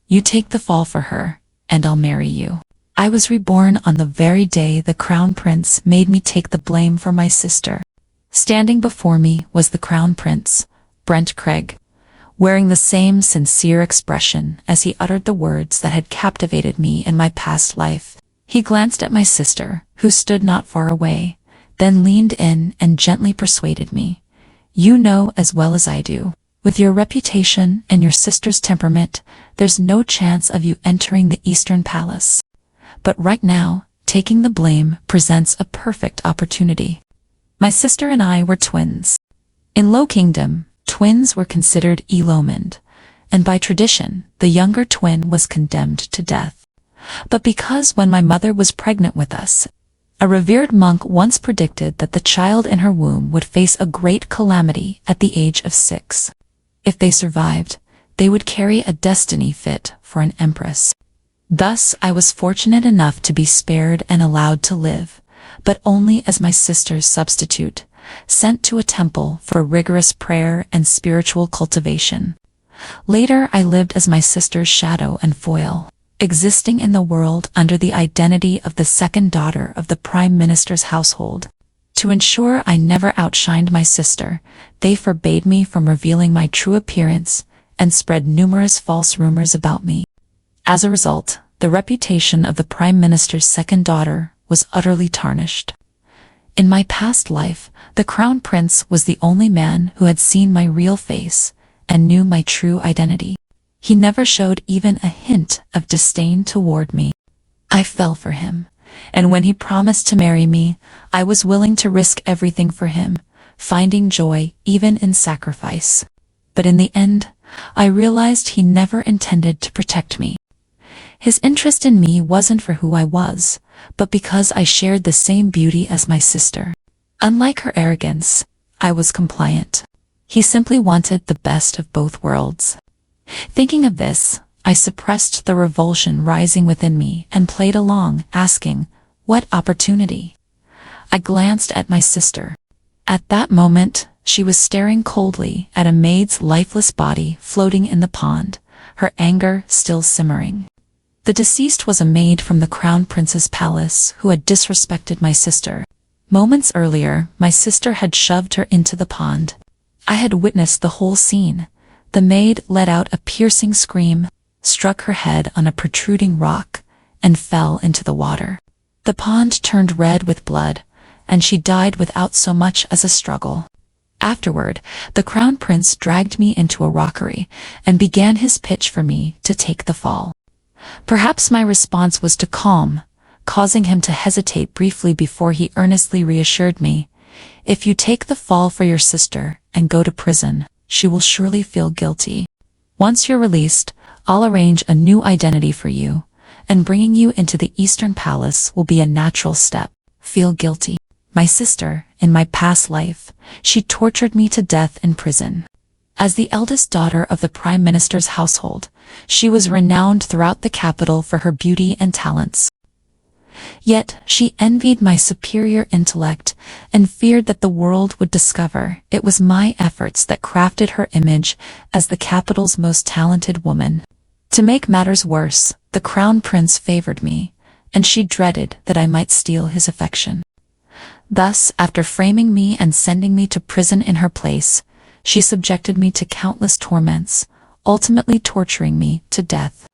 You take the fall for her, and I'll marry you. I was reborn on the very day the Crown Prince made me take the blame for my sister. Standing before me was the Crown Prince, Brent Craig, wearing the same sincere expression as he uttered the words that had captivated me in my past life. He glanced at my sister, who stood not far away, then leaned in and gently persuaded me. You know as well as I do, with your reputation and your sister's temperament, there's no chance of you entering the Eastern Palace. But right now, taking the blame presents a perfect opportunity. My sister and I were twins. In Low Kingdom, twins were considered ill-omened, and by tradition, the younger twin was condemned to death. But because when my mother was pregnant with us, a revered monk once predicted that the child in her womb would face a great calamity at the age of 6. If they survived, they would carry a destiny fit for an empress. Thus, I was fortunate enough to be spared and allowed to live, but only as my sister's substitute, sent to a temple for rigorous prayer and spiritual cultivation. Later, I lived as my sister's shadow and foil, existing in the world under the identity of the second daughter of the Prime Minister's household. To ensure I never outshined my sister, they forbade me from revealing my true appearance and spread numerous false rumors about me. As a result, the reputation of the Prime Minister's second daughter was utterly tarnished. In my past life, the Crown Prince was the only man who had seen my real face and knew my true identity. He never showed even a hint of disdain toward me. I fell for him, and when he promised to marry me, I was willing to risk everything for him, finding joy even in sacrifice. But in the end, I realized he never intended to protect me. His interest in me wasn't for who I was, but because I shared the same beauty as my sister. Unlike her arrogance, I was compliant. He simply wanted the best of both worlds. Thinking of this, I suppressed the revulsion rising within me and played along, asking, "What opportunity?" I glanced at my sister. At that moment, she was staring coldly at a maid's lifeless body floating in the pond, her anger still simmering. The deceased was a maid from the Crown Prince's palace who had disrespected my sister. Moments earlier, my sister had shoved her into the pond. I had witnessed the whole scene. The maid let out a piercing scream, struck her head on a protruding rock, and fell into the water. The pond turned red with blood, and she died without so much as a struggle. Afterward, the Crown Prince dragged me into a rockery and began his pitch for me to take the fall. Perhaps my response was to calm, causing him to hesitate briefly before he earnestly reassured me, "If you take the fall for your sister and go to prison, she will surely feel guilty. Once you're released, I'll arrange a new identity for you, and bringing you into the Eastern Palace will be a natural step. Feel guilty." My sister, in my past life, she tortured me to death in prison. As the eldest daughter of the Prime Minister's household, she was renowned throughout the capital for her beauty and talents. Yet, she envied my superior intellect and feared that the world would discover it was my efforts that crafted her image as the capital's most talented woman. To make matters worse, the Crown Prince favored me, and she dreaded that I might steal his affection. Thus, after framing me and sending me to prison in her place, she subjected me to countless torments, ultimately torturing me to death.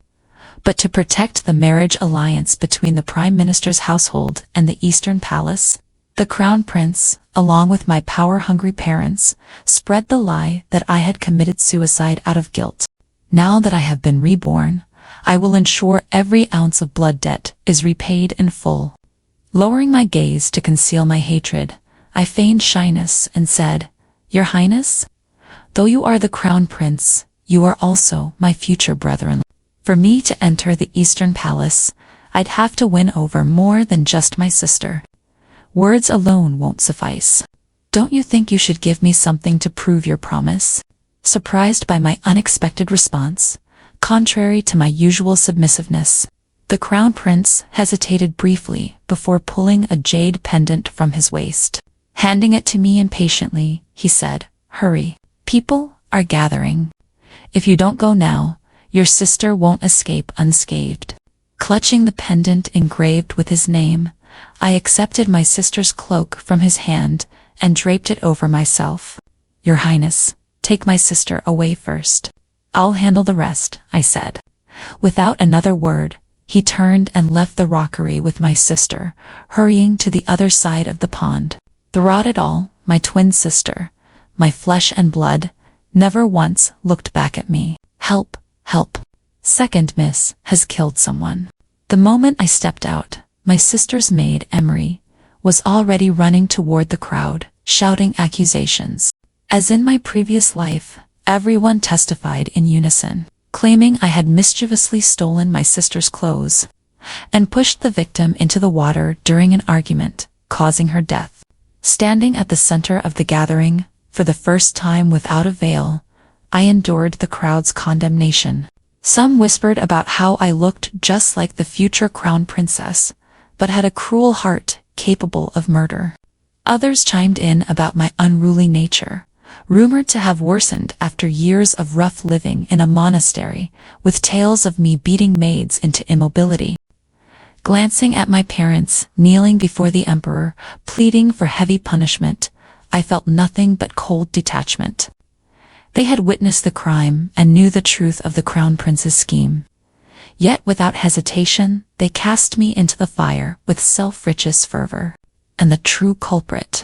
But to protect the marriage alliance between the Prime Minister's household and the Eastern Palace, the Crown Prince, along with my power-hungry parents, spread the lie that I had committed suicide out of guilt. Now that I have been reborn, I will ensure every ounce of blood debt is repaid in full. Lowering my gaze to conceal my hatred, I feigned shyness and said, "Your Highness, though you are the Crown Prince, you are also my future brother-in-law. For me to enter the Eastern Palace, I'd have to win over more than just my sister. Words alone won't suffice. Don't you think you should give me something to prove your promise?" Surprised by my unexpected response, contrary to my usual submissiveness, the Crown Prince hesitated briefly before pulling a jade pendant from his waist. Handing it to me impatiently, he said, "Hurry. People are gathering. If you don't go now, Your sister won't escape unscathed." Clutching the pendant engraved with his name, I accepted my sister's cloak from his hand and draped it over myself. "Your Highness, take my sister away first. I'll handle the rest," I said. Without another word, he turned and left the rockery with my sister, hurrying to the other side of the pond. Throughout it all, my twin sister, my flesh and blood, never once looked back at me. "Help, help. Second miss has killed someone." The moment I stepped out, my sister's maid, Emery, was already running toward the crowd, shouting accusations. As in my previous life, everyone testified in unison, claiming I had mischievously stolen my sister's clothes and pushed the victim into the water during an argument, causing her death. Standing at the center of the gathering, for the first time without a veil, I endured the crowd's condemnation. Some whispered about how I looked just like the future crown princess, but had a cruel heart capable of murder. Others chimed in about my unruly nature, rumored to have worsened after years of rough living in a monastery, with tales of me beating maids into immobility. Glancing at my parents, kneeling before the emperor, pleading for heavy punishment, I felt nothing but cold detachment. They had witnessed the crime and knew the truth of the crown prince's scheme. Yet without hesitation, they cast me into the fire with self-righteous fervor. And the true culprit.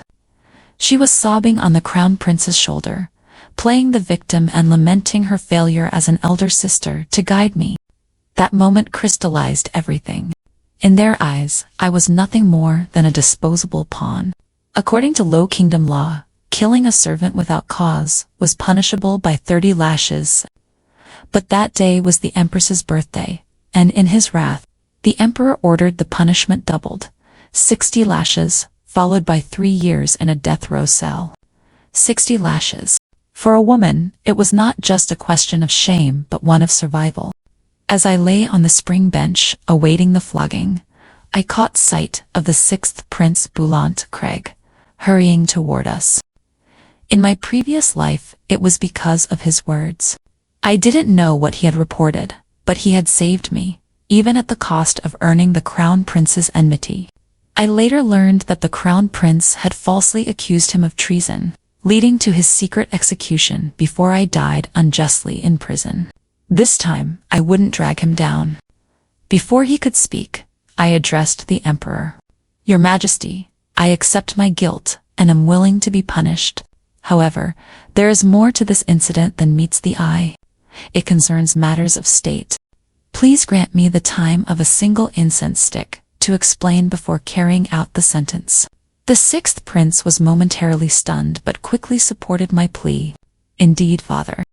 She was sobbing on the crown prince's shoulder, playing the victim and lamenting her failure as an elder sister to guide me. That moment crystallized everything. In their eyes, I was nothing more than a disposable pawn. According to Low Kingdom law, killing a servant without cause was punishable by 30 lashes. But that day was the empress's birthday, and in his wrath, the emperor ordered the punishment doubled. 60 lashes, followed by 3 years in a death row cell. 60 lashes. For a woman, it was not just a question of shame but one of survival. As I lay on the spring bench, awaiting the flogging, I caught sight of the 6th Prince Brent Craig, hurrying toward us. In my previous life, it was because of his words. I didn't know what he had reported, but he had saved me, even at the cost of earning the crown prince's enmity. I later learned that the crown prince had falsely accused him of treason, leading to his secret execution before I died unjustly in prison. This time, I wouldn't drag him down. Before he could speak, I addressed the emperor. "Your Majesty, I accept my guilt and am willing to be punished. However, there is more to this incident than meets the eye. It concerns matters of state. Please grant me the time of a single incense stick to explain before carrying out the sentence." The 6th prince was momentarily stunned but quickly supported my plea. "Indeed, father.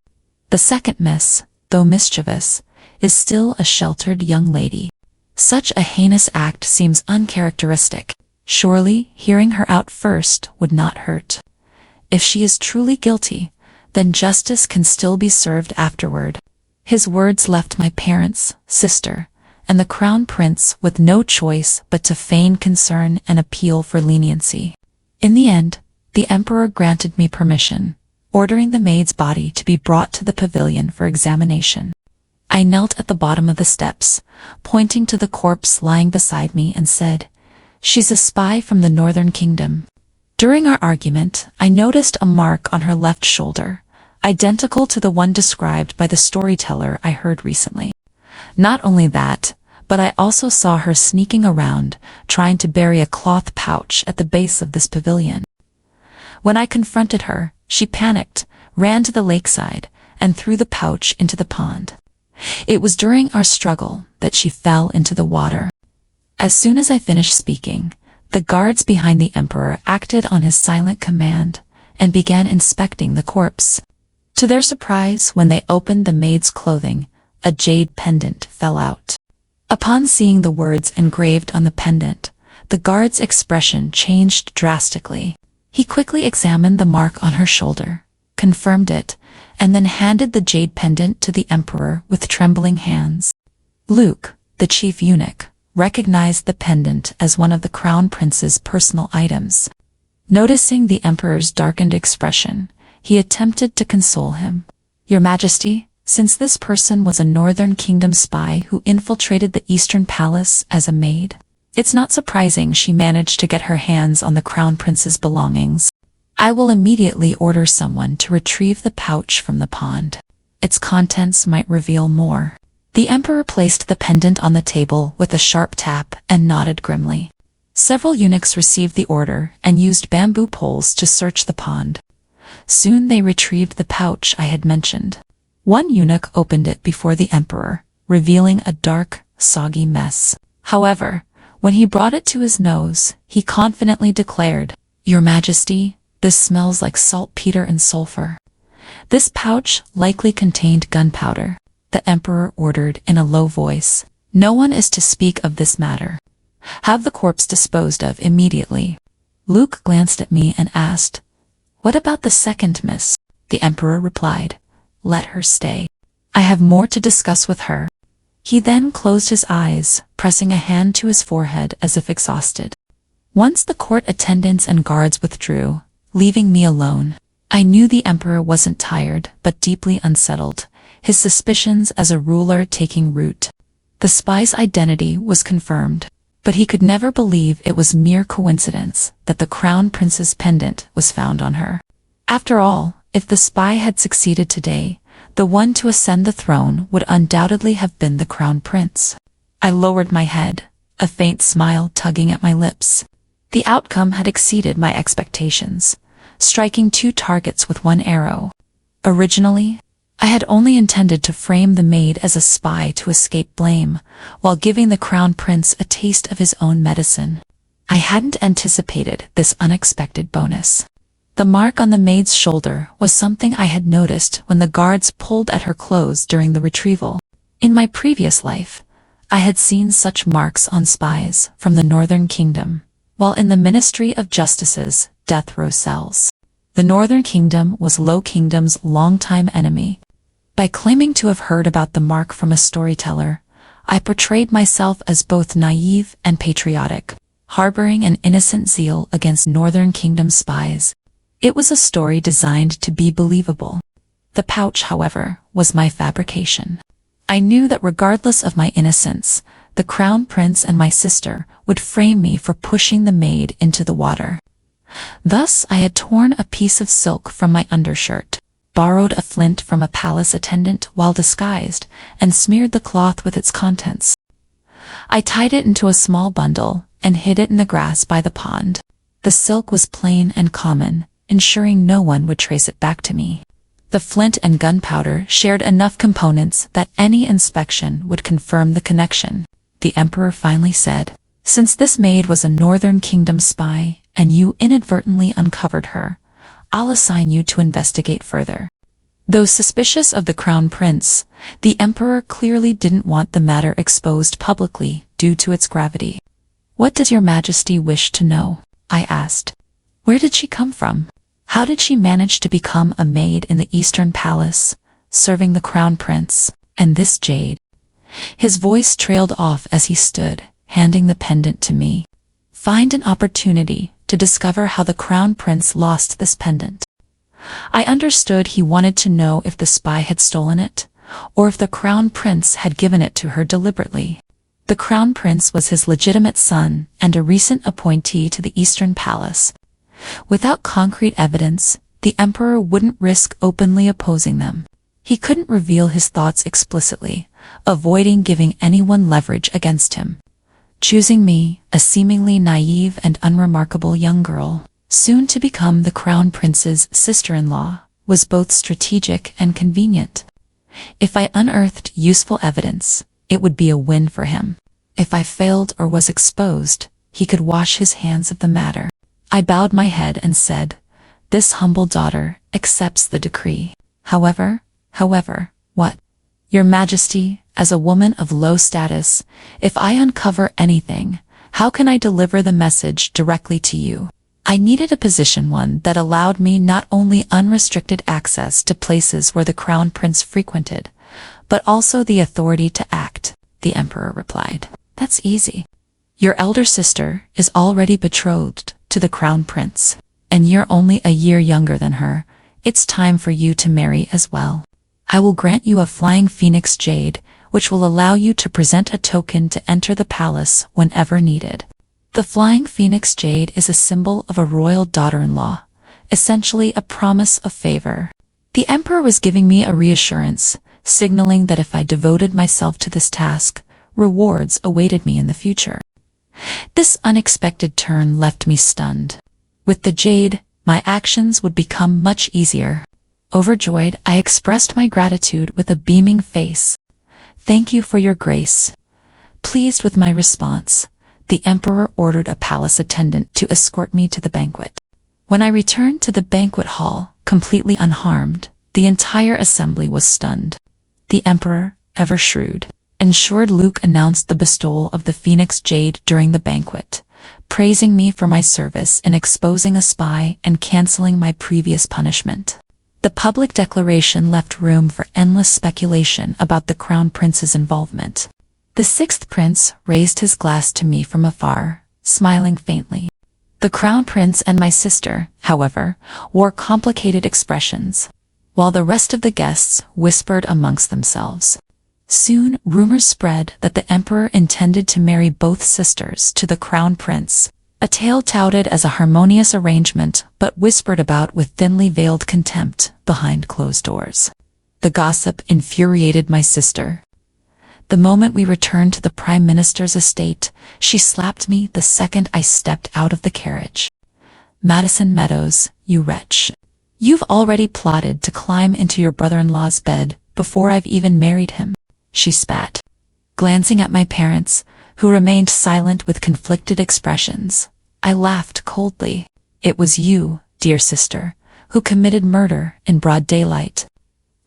The second miss, though mischievous, is still a sheltered young lady. Such a heinous act seems uncharacteristic. Surely, hearing her out first would not hurt. If she is truly guilty, then justice can still be served afterward." His words left my parents, sister, and the crown prince with no choice but to feign concern and appeal for leniency. In the end, the emperor granted me permission, ordering the maid's body to be brought to the pavilion for examination. I knelt at the bottom of the steps, pointing to the corpse lying beside me and said, "She's a spy from the northern kingdom." During our argument, I noticed a mark on her left shoulder, identical to the one described by the storyteller I heard recently. Not only that, but I also saw her sneaking around, trying to bury a cloth pouch at the base of this pavilion. When I confronted her, she panicked, ran to the lakeside, and threw the pouch into the pond. It was during our struggle that she fell into the water. As soon as I finished speaking, the guards behind the emperor acted on his silent command and began inspecting the corpse. To their surprise, when they opened the maid's clothing, a jade pendant fell out. Upon seeing the words engraved on the pendant, the guard's expression changed drastically. He quickly examined the mark on her shoulder, confirmed it, and then handed the jade pendant to the emperor with trembling hands. Luke, the chief eunuch, recognized the pendant as one of the crown prince's personal items. Noticing the emperor's darkened expression, he attempted to console him. "Your Majesty, since this person was a Northern Kingdom spy who infiltrated the Eastern Palace as a maid. It's not surprising she managed to get her hands on the Crown Prince's belongings. I will immediately order someone to retrieve the pouch from the pond. Its contents might reveal more. The Emperor placed the pendant on the table with a sharp tap and nodded grimly. Several eunuchs received the order and used bamboo poles to search the pond. Soon they retrieved the pouch I had mentioned. One eunuch opened it before the Emperor, revealing a dark, soggy mess. However, when he brought it to his nose, he confidently declared, "Your Majesty, this smells like saltpeter and sulfur." This pouch likely contained gunpowder. The Emperor ordered in a low voice, "No one is to speak of this matter. Have the corpse disposed of immediately." Luke glanced at me and asked, "What about the second miss?" The Emperor replied, "Let her stay. I have more to discuss with her." He then closed his eyes, pressing a hand to his forehead as if exhausted. Once the court attendants and guards withdrew, leaving me alone, I knew the Emperor wasn't tired but deeply unsettled, his suspicions as a ruler taking root. The spy's identity was confirmed, but he could never believe it was mere coincidence that the Crown Prince's pendant was found on her. After all, if the spy had succeeded today, the one to ascend the throne would undoubtedly have been the Crown Prince. I lowered my head, a faint smile tugging at my lips. The outcome had exceeded my expectations, striking 2 targets with 1 arrow. Originally, I had only intended to frame the maid as a spy to escape blame, while giving the Crown Prince a taste of his own medicine. I hadn't anticipated this unexpected bonus. The mark on the maid's shoulder was something I had noticed when the guards pulled at her clothes during the retrieval. In my previous life, I had seen such marks on spies from the Northern Kingdom, while in the Ministry of Justice's death row cells. The Northern Kingdom was Low Kingdom's longtime enemy. By claiming to have heard about the mark from a storyteller, I portrayed myself as both naive and patriotic, harboring an innocent zeal against Northern Kingdom spies. It was a story designed to be believable. The pouch, however, was my fabrication. I knew that regardless of my innocence, the Crown Prince and my sister would frame me for pushing the maid into the water. Thus, I had torn a piece of silk from my undershirt, borrowed a flint from a palace attendant while disguised, and smeared the cloth with its contents. I tied it into a small bundle and hid it in the grass by the pond. The silk was plain and common, ensuring no one would trace it back to me. The flint and gunpowder shared enough components that any inspection would confirm the connection. The Emperor finally said, "Since this maid was a Northern Kingdom spy, and you inadvertently uncovered her, I'll assign you to investigate further." Though suspicious of the Crown Prince, the Emperor clearly didn't want the matter exposed publicly due to its gravity. "What does your Majesty wish to know?" I asked. "Where did she come from? How did she manage to become a maid in the Eastern Palace, serving the Crown Prince, and this jade?" His voice trailed off as he stood, handing the pendant to me. "Find an opportunity to discover how the Crown Prince lost this pendant." I understood he wanted to know if the spy had stolen it, or if the Crown Prince had given it to her deliberately. The Crown Prince was his legitimate son and a recent appointee to the Eastern Palace. Without concrete evidence, the Emperor wouldn't risk openly opposing them. He couldn't reveal his thoughts explicitly, avoiding giving anyone leverage against him. Choosing me, a seemingly naive and unremarkable young girl, soon to become the Crown Prince's sister-in-law, was both strategic and convenient. If I unearthed useful evidence, it would be a win for him. If I failed or was exposed, he could wash his hands of the matter. I bowed my head and said, "This humble daughter accepts the decree. However, what? Your Majesty, as a woman of low status, if I uncover anything, how can I deliver the message directly to you?" I needed a position, one that allowed me not only unrestricted access to places where the Crown Prince frequented, but also the authority to act, the Emperor replied. "That's easy. Your elder sister is already betrothed to the Crown Prince, and you're only a year younger than her. It's time for you to marry as well." I will grant you a flying phoenix jade, which will allow you to present a token to enter the palace whenever needed. The flying phoenix jade is a symbol of a royal daughter-in-law, essentially a promise of favor. The emperor was giving me a reassurance, signaling that if I devoted myself to this task, rewards awaited me in the future. This unexpected turn left me stunned. With the jade, my actions would become much easier. Overjoyed, I expressed my gratitude with a beaming face. "Thank you for your grace." Pleased with my response, the emperor ordered a palace attendant to escort me to the banquet. When I returned to the banquet hall, completely unharmed, the entire assembly was stunned. The emperor, ever shrewd, ensured Luke announced the bestowal of the Phoenix Jade during the banquet, praising me for my service in exposing a spy and canceling my previous punishment. The public declaration left room for endless speculation about the crown prince's involvement. The sixth prince raised his glass to me from afar, smiling faintly. The crown prince and my sister, however, wore complicated expressions, while the rest of the guests whispered amongst themselves. Soon, rumors spread that the emperor intended to marry both sisters to the crown prince, a tale touted as a harmonious arrangement but whispered about with thinly veiled contempt behind closed doors. The gossip infuriated my sister. The moment we returned to the prime minister's estate, she slapped me the second I stepped out of the carriage. "Madison Meadows, you wretch. You've already plotted to climb into your brother-in-law's bed before I've even married him," she spat. Glancing at my parents, who remained silent with conflicted expressions, I laughed coldly. "It was you, dear sister, who committed murder in broad daylight.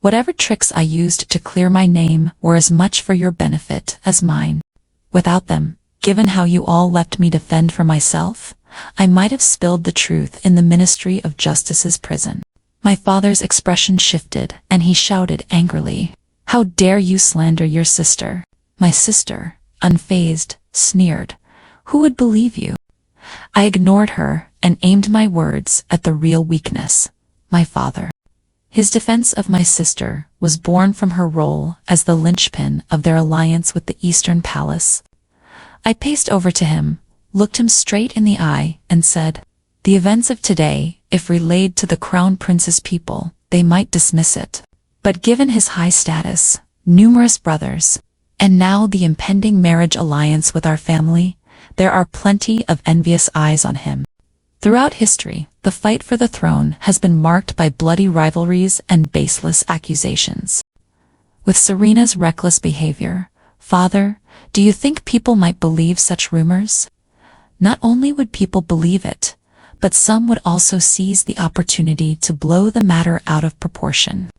Whatever tricks I used to clear my name were as much for your benefit as mine. Without them, given how you all left me to fend for myself, I might have spilled the truth in the Ministry of Justice's prison." My father's expression shifted, and he shouted angrily, "How dare you slander your sister?" My sister, unfazed, sneered, "Who would believe you?" I ignored her and aimed my words at the real weakness, my father. His defense of my sister was born from her role as the linchpin of their alliance with the Eastern Palace. I paced over to him, looked him straight in the eye, and said, "The events of today, if relayed to the crown prince's people, they might dismiss it. But given his high status, numerous brothers, and now the impending marriage alliance with our family, there are plenty of envious eyes on him." Throughout history, the fight for the throne has been marked by bloody rivalries and baseless accusations. With Serena's reckless behavior, Father, do you think people might believe such rumors? Not only would people believe it, but some would also seize the opportunity to blow the matter out of proportion.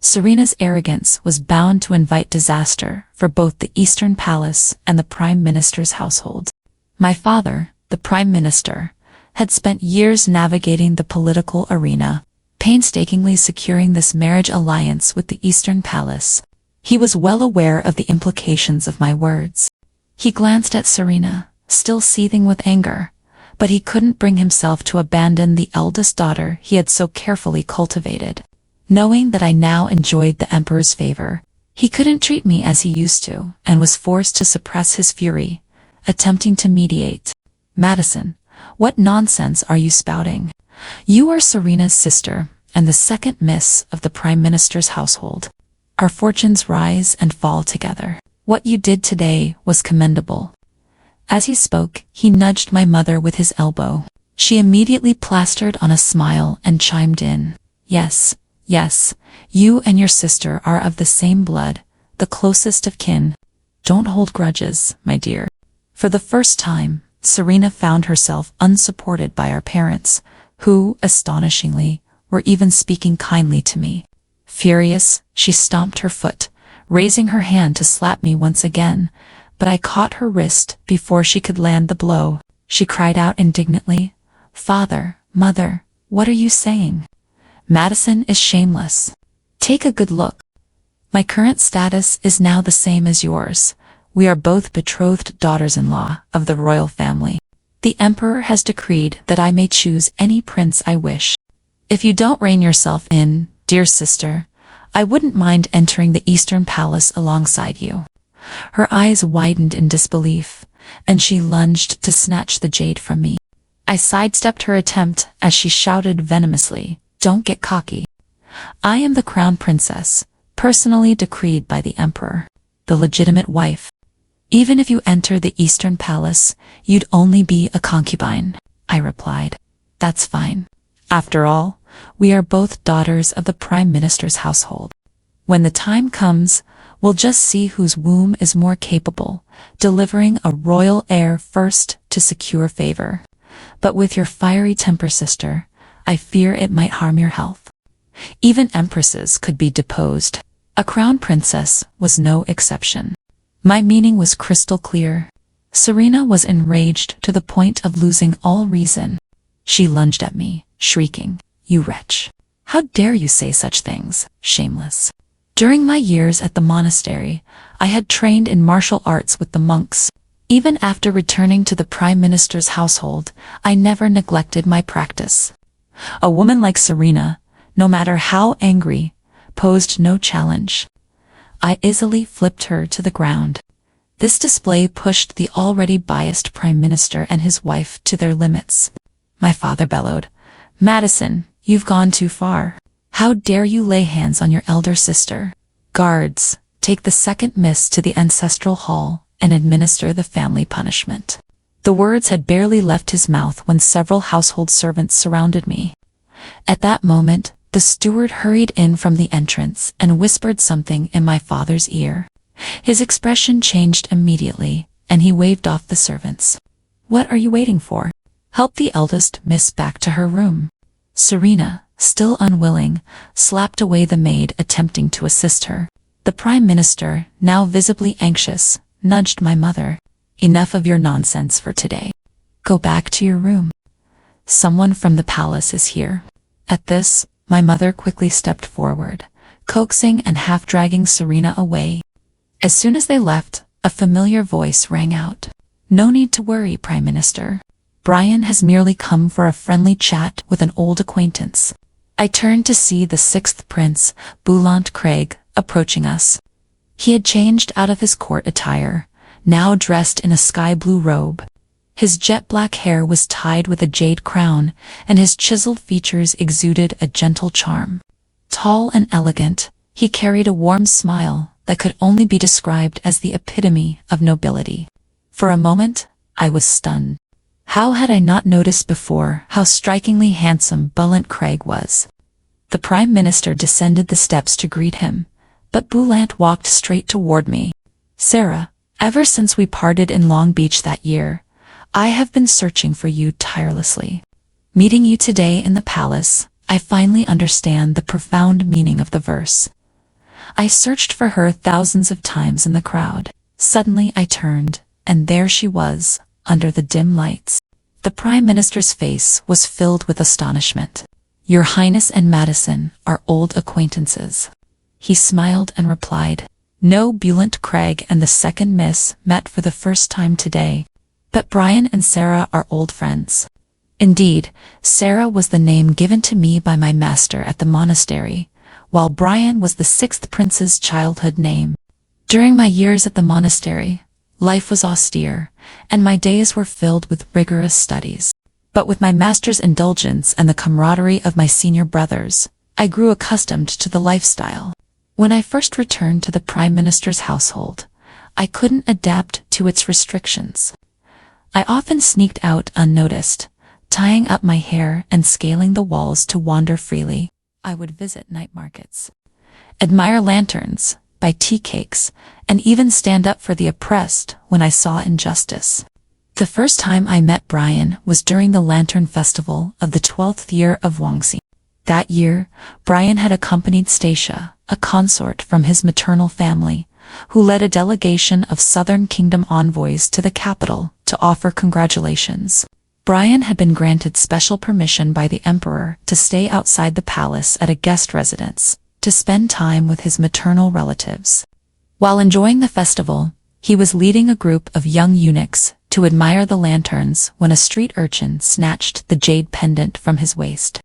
Serena's arrogance was bound to invite disaster for both the Eastern Palace and the Prime Minister's household. My father, the Prime Minister, had spent years navigating the political arena, painstakingly securing this marriage alliance with the Eastern Palace. He was well aware of the implications of my words. He glanced at Serena, still seething with anger, but he couldn't bring himself to abandon the eldest daughter he had so carefully cultivated. Knowing that I now enjoyed the emperor's favor, he couldn't treat me as he used to, and was forced to suppress his fury, attempting to mediate. "Madison, what nonsense are you spouting? You are Serena's sister, and the second miss of the Prime Minister's household. Our fortunes rise and fall together. What you did today was commendable." As he spoke, he nudged my mother with his elbow. She immediately plastered on a smile and chimed in, "Yes, yes, you and your sister are of the same blood, the closest of kin. Don't hold grudges, my dear." For the first time, Serena found herself unsupported by our parents, who, astonishingly, were even speaking kindly to me. Furious, she stomped her foot, raising her hand to slap me once again, but I caught her wrist before she could land the blow. She cried out indignantly, "Father, Mother, what are you saying? Madison is shameless. Take a good look. My current status is now the same as yours. We are both betrothed daughters-in-law of the royal family. The emperor has decreed that I may choose any prince I wish. If you don't rein yourself in, dear sister, I wouldn't mind entering the Eastern Palace alongside you." Her eyes widened in disbelief, and she lunged to snatch the jade from me. I sidestepped her attempt as she shouted venomously, "Don't get cocky. I am the crown princess, personally decreed by the emperor, the legitimate wife. Even if you enter the Eastern Palace, you'd only be a concubine," I replied. "That's fine. After all, we are both daughters of the Prime Minister's household. When the time comes, we'll just see whose womb is more capable, delivering a royal heir first to secure favor. But with your fiery temper, sister, I fear it might harm your health." Even empresses could be deposed. A crown princess was no exception. My meaning was crystal clear. Serena was enraged to the point of losing all reason. She lunged at me, shrieking, "You wretch! How dare you say such things, shameless!" During my years at the monastery, I had trained in martial arts with the monks. Even after returning to the Prime Minister's household, I never neglected my practice. A woman like Serena, no matter how angry, posed no challenge. I easily flipped her to the ground. This display pushed the already biased Prime Minister and his wife to their limits. My father bellowed, "Madison, you've gone too far. How dare you lay hands on your elder sister? Guards, take the second miss to the ancestral hall and administer the family punishment." The words had barely left his mouth when several household servants surrounded me. At that moment, the steward hurried in from the entrance and whispered something in my father's ear. His expression changed immediately, and he waved off the servants. "What are you waiting for? Help the eldest miss back to her room." Serena, still unwilling, slapped away the maid attempting to assist her. The Prime Minister, now visibly anxious, nudged my mother. "Enough of your nonsense for today. Go back to your room. Someone from the palace is here." At this, my mother quickly stepped forward, coaxing and half-dragging Serena away. As soon as they left, a familiar voice rang out. "No need to worry, Prime Minister. Brian has merely come for a friendly chat with an old acquaintance." I turned to see the sixth prince, Brent Craig, approaching us. He had changed out of his court attire, now dressed in a sky-blue robe. His jet-black hair was tied with a jade crown, and his chiseled features exuded a gentle charm. Tall and elegant, he carried a warm smile that could only be described as the epitome of nobility. For a moment, I was stunned. How had I not noticed before how strikingly handsome Brent Craig was? The Prime Minister descended the steps to greet him, but Brent walked straight toward me. "Sarah, ever since we parted in Long Beach that year, I have been searching for you tirelessly. Meeting you today in the palace, I finally understand the profound meaning of the verse. I searched for her thousands of times in the crowd. Suddenly I turned, and there she was, under the dim lights." The Prime Minister's face was filled with astonishment. "Your Highness and Madison are old acquaintances." He smiled and replied, "No, Brent Craig and the second miss met for the first time today. But Brian and Sarah are old friends." Indeed, Sarah was the name given to me by my master at the monastery, while Brian was the sixth prince's childhood name. During my years at the monastery, life was austere, and my days were filled with rigorous studies. But with my master's indulgence and the camaraderie of my senior brothers, I grew accustomed to the lifestyle. When I first returned to the Prime Minister's household, I couldn't adapt to its restrictions. I often sneaked out unnoticed, tying up my hair and scaling the walls to wander freely. I would visit night markets, admire lanterns, buy tea cakes, and even stand up for the oppressed when I saw injustice. The first time I met Brian was during the Lantern Festival of the 12th year of Wangxi. That year, Brian had accompanied Stacia, a consort from his maternal family, who led a delegation of Southern Kingdom envoys to the capital to offer congratulations. Brian had been granted special permission by the emperor to stay outside the palace at a guest residence, to spend time with his maternal relatives. While enjoying the festival, he was leading a group of young eunuchs to admire the lanterns when a street urchin snatched the jade pendant from his waist.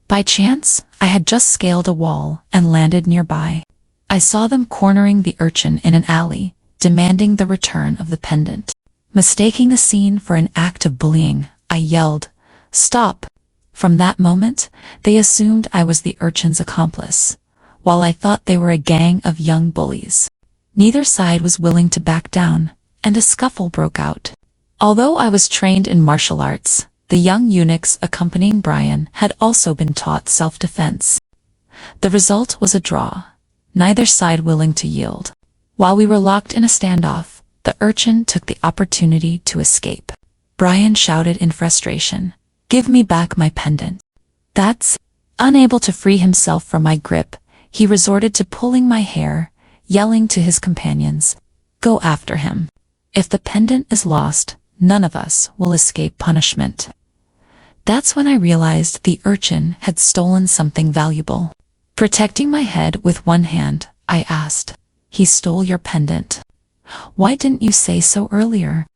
By chance, I had just scaled a wall and landed nearby. I saw them cornering the urchin in an alley, demanding the return of the pendant. Mistaking the scene for an act of bullying, I yelled, "Stop!" From that moment, they assumed I was the urchin's accomplice, while I thought they were a gang of young bullies. Neither side was willing to back down, and a scuffle broke out. Although I was trained in martial arts, the young eunuchs accompanying Brian had also been taught self-defense. The result was a draw, neither side willing to yield. While we were locked in a standoff, the urchin took the opportunity to escape. Brian shouted in frustration, "Give me back my pendant." That's, unable to free himself from my grip, he resorted to pulling my hair, yelling to his companions, "Go after him. If the pendant is lost, none of us will escape punishment." That's when I realized the urchin had stolen something valuable. Protecting my head with one hand, I asked, "He stole your pendant. Why didn't you say so earlier?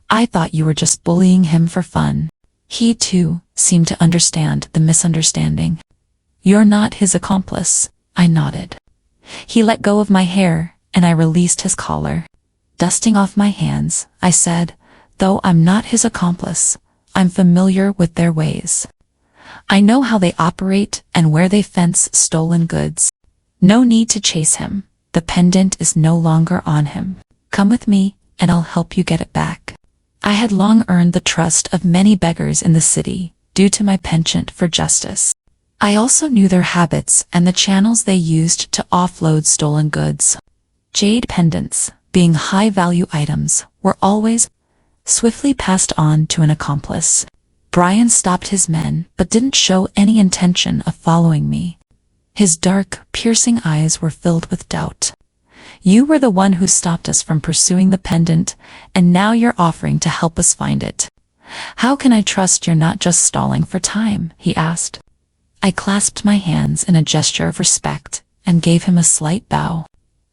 I thought you were just bullying him for fun." He, too, seemed to understand the misunderstanding. "You're not his accomplice," I nodded. He let go of my hair, and I released his collar. Dusting off my hands, I said, "Though I'm not his accomplice, I'm familiar with their ways. I know how they operate and where they fence stolen goods. No need to chase him. The pendant is no longer on him. Come with me, and I'll help you get it back." I had long earned the trust of many beggars in the city, due to my penchant for justice. I also knew their habits and the channels they used to offload stolen goods. Jade pendants, being high-value items, were always swiftly passed on to an accomplice. Brian stopped his men but didn't show any intention of following me. His dark, piercing eyes were filled with doubt. "You were the one who stopped us from pursuing the pendant, and now you're offering to help us find it. How can I trust you're not just stalling for time?" he asked. I clasped my hands in a gesture of respect and gave him a slight bow.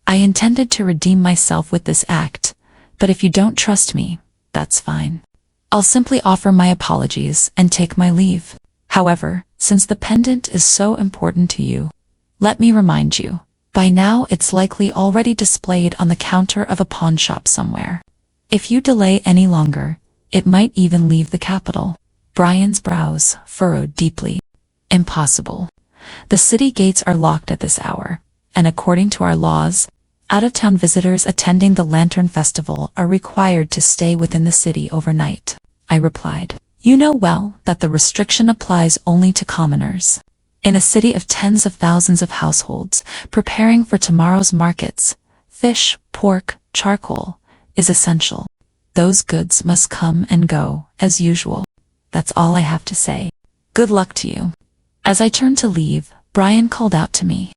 "I intended to redeem myself with this act, but if you don't trust me, that's fine. I'll simply offer my apologies and take my leave. However, since the pendant is so important to you, let me remind you, by now it's likely already displayed on the counter of a pawn shop somewhere. If you delay any longer, it might even leave the capital." Brian's brows furrowed deeply. "Impossible. The city gates are locked at this hour, and according to our laws, out-of-town visitors attending the Lantern Festival are required to stay within the city overnight," I replied. "You know well that the restriction applies only to commoners. In a city of tens of thousands of households preparing for tomorrow's markets, fish, pork, charcoal is essential. Those goods must come and go, as usual. That's all I have to say. Good luck to you." As I turned to leave, Brian called out to me.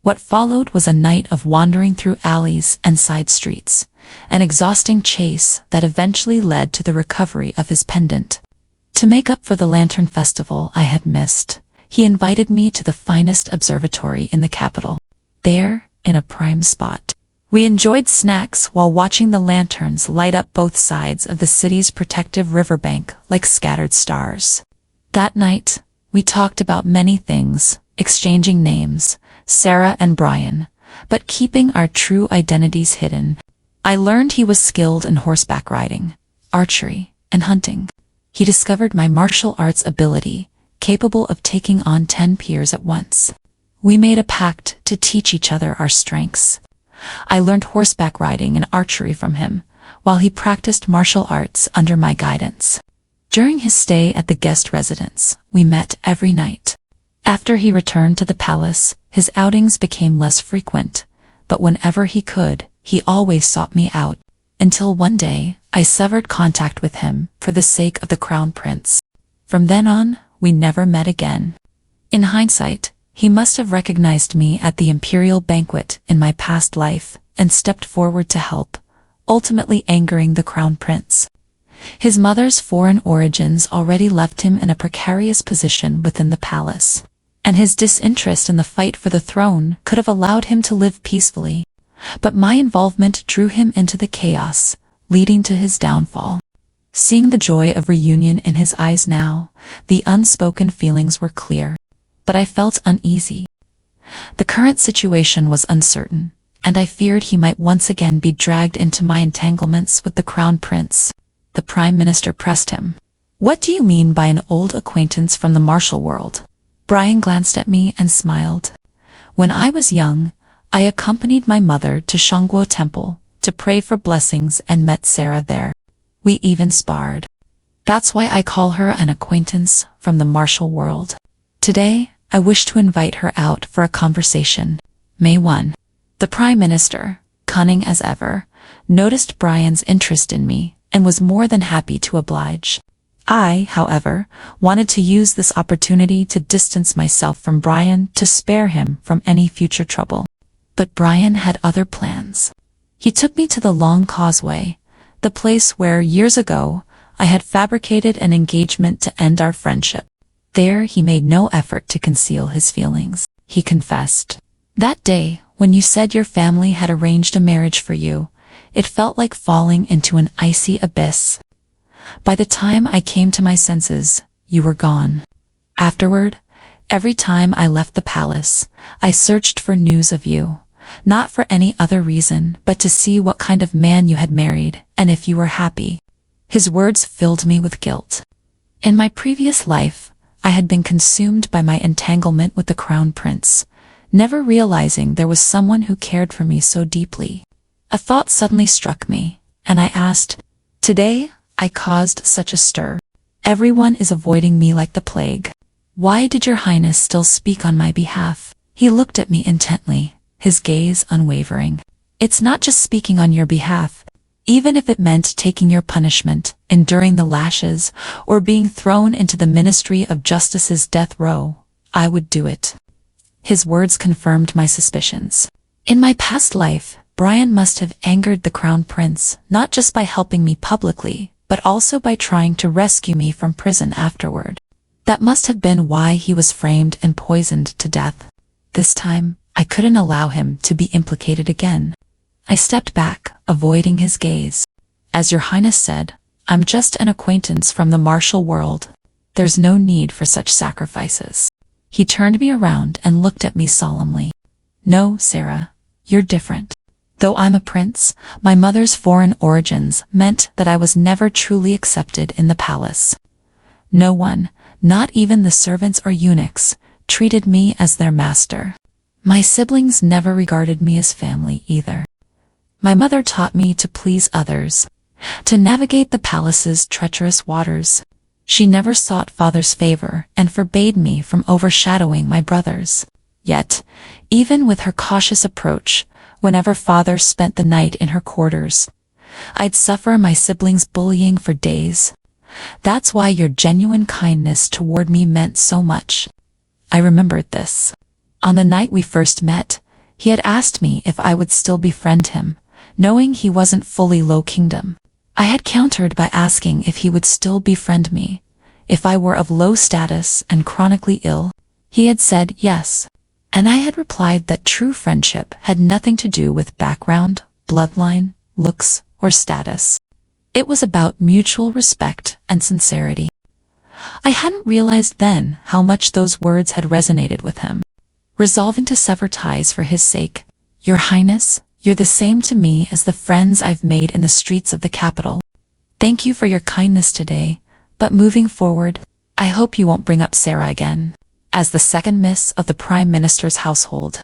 What followed was a night of wandering through alleys and side streets, an exhausting chase that eventually led to the recovery of his pendant. To make up for the Lantern Festival I had missed, he invited me to the finest observatory in the capital. There, in a prime spot, we enjoyed snacks while watching the lanterns light up both sides of the city's protective riverbank like scattered stars. That night, we talked about many things, exchanging names, Sarah and Brian, but keeping our true identities hidden. I learned he was skilled in horseback riding, archery, and hunting. He discovered my martial arts ability, capable of taking on 10 peers at once. We made a pact to teach each other our strengths. I learned horseback riding and archery from him, while he practiced martial arts under my guidance. During his stay at the guest residence, we met every night. After he returned to the palace, his outings became less frequent, but whenever he could, he always sought me out, until one day, I severed contact with him for the sake of the crown prince. From then on, we never met again. In hindsight, he must have recognized me at the imperial banquet in my past life and stepped forward to help, ultimately angering the crown prince. His mother's foreign origins already left him in a precarious position within the palace, and his disinterest in the fight for the throne could have allowed him to live peacefully. But my involvement drew him into the chaos, leading to his downfall. Seeing the joy of reunion in his eyes now, the unspoken feelings were clear. but I felt uneasy. The current situation was uncertain, and I feared he might once again be dragged into my entanglements with the crown prince. The prime minister pressed him. "What do you mean by an old acquaintance from the martial world?" Brian glanced at me and smiled. "When I was young, I accompanied my mother to Shangguo Temple to pray for blessings and met Sarah there. We even sparred. That's why I call her an acquaintance from the martial world. Today, I wish to invite her out for a conversation." May 1. The Prime Minister, cunning as ever, noticed Brian's interest in me and was more than happy to oblige. I, however, wanted to use this opportunity to distance myself from Brian to spare him from any future trouble. But Brian had other plans. He took me to the Long Causeway, the place where, years ago, I had fabricated an engagement to end our friendship. There he made no effort to conceal his feelings. He confessed. "That day, when you said your family had arranged a marriage for you, it felt like falling into an icy abyss. By the time I came to my senses, you were gone. Afterward, every time I left the palace, I searched for news of you, not for any other reason but to see what kind of man you had married and if you were happy." His words filled me with guilt. In my previous life, I had been consumed by my entanglement with the crown prince, never realizing there was someone who cared for me so deeply. A thought suddenly struck me, and I asked, "Today, I caused such a stir. Everyone is avoiding me like the plague. Why did your highness still speak on my behalf?" He looked at me intently, his gaze unwavering. "It's not just speaking on your behalf. Even if it meant taking your punishment, enduring the lashes, or being thrown into the Ministry of Justice's death row, I would do it." His words confirmed my suspicions. In my past life, Brian must have angered the crown prince, not just by helping me publicly, but also by trying to rescue me from prison afterward. That must have been why he was framed and poisoned to death. This time, I couldn't allow him to be implicated again. I stepped back, avoiding his gaze. "As your highness said, I'm just an acquaintance from the martial world. There's no need for such sacrifices." He turned me around and looked at me solemnly. "No, Sarah, you're different. Though I'm a prince, my mother's foreign origins meant that I was never truly accepted in the palace. No one, not even the servants or eunuchs, treated me as their master. My siblings never regarded me as family either. My mother taught me to please others, to navigate the palace's treacherous waters. She never sought father's favor and forbade me from overshadowing my brothers. Yet, even with her cautious approach, whenever father spent the night in her quarters, I'd suffer my siblings' bullying for days. That's why your genuine kindness toward me meant so much." I remembered this. On the night we first met, he had asked me if I would still befriend him, knowing he wasn't fully low kingdom. I had countered by asking if he would still befriend me, if I were of low status and chronically ill. He had said yes, and I had replied that true friendship had nothing to do with background, bloodline, looks, or status. It was about mutual respect and sincerity. I hadn't realized then how much those words had resonated with him. Resolving to sever ties for his sake, "Your Highness, you're the same to me as the friends I've made in the streets of the capital. Thank you for your kindness today, but moving forward, I hope you won't bring up Sarah again." As the second miss of the Prime Minister's household,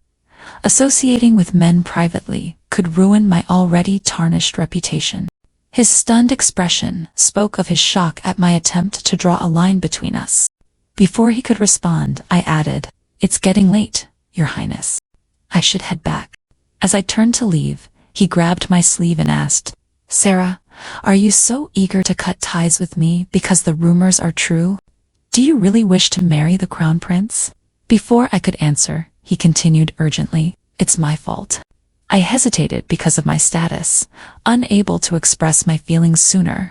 associating with men privately could ruin my already tarnished reputation. His stunned expression spoke of his shock at my attempt to draw a line between us. Before he could respond, I added, "It's getting late, Your Highness. I should head back." As I turned to leave, he grabbed my sleeve and asked, "Sarah, are you so eager to cut ties with me because the rumors are true? Do you really wish to marry the crown prince?" Before I could answer, he continued urgently, "It's my fault. I hesitated because of my status, unable to express my feelings sooner.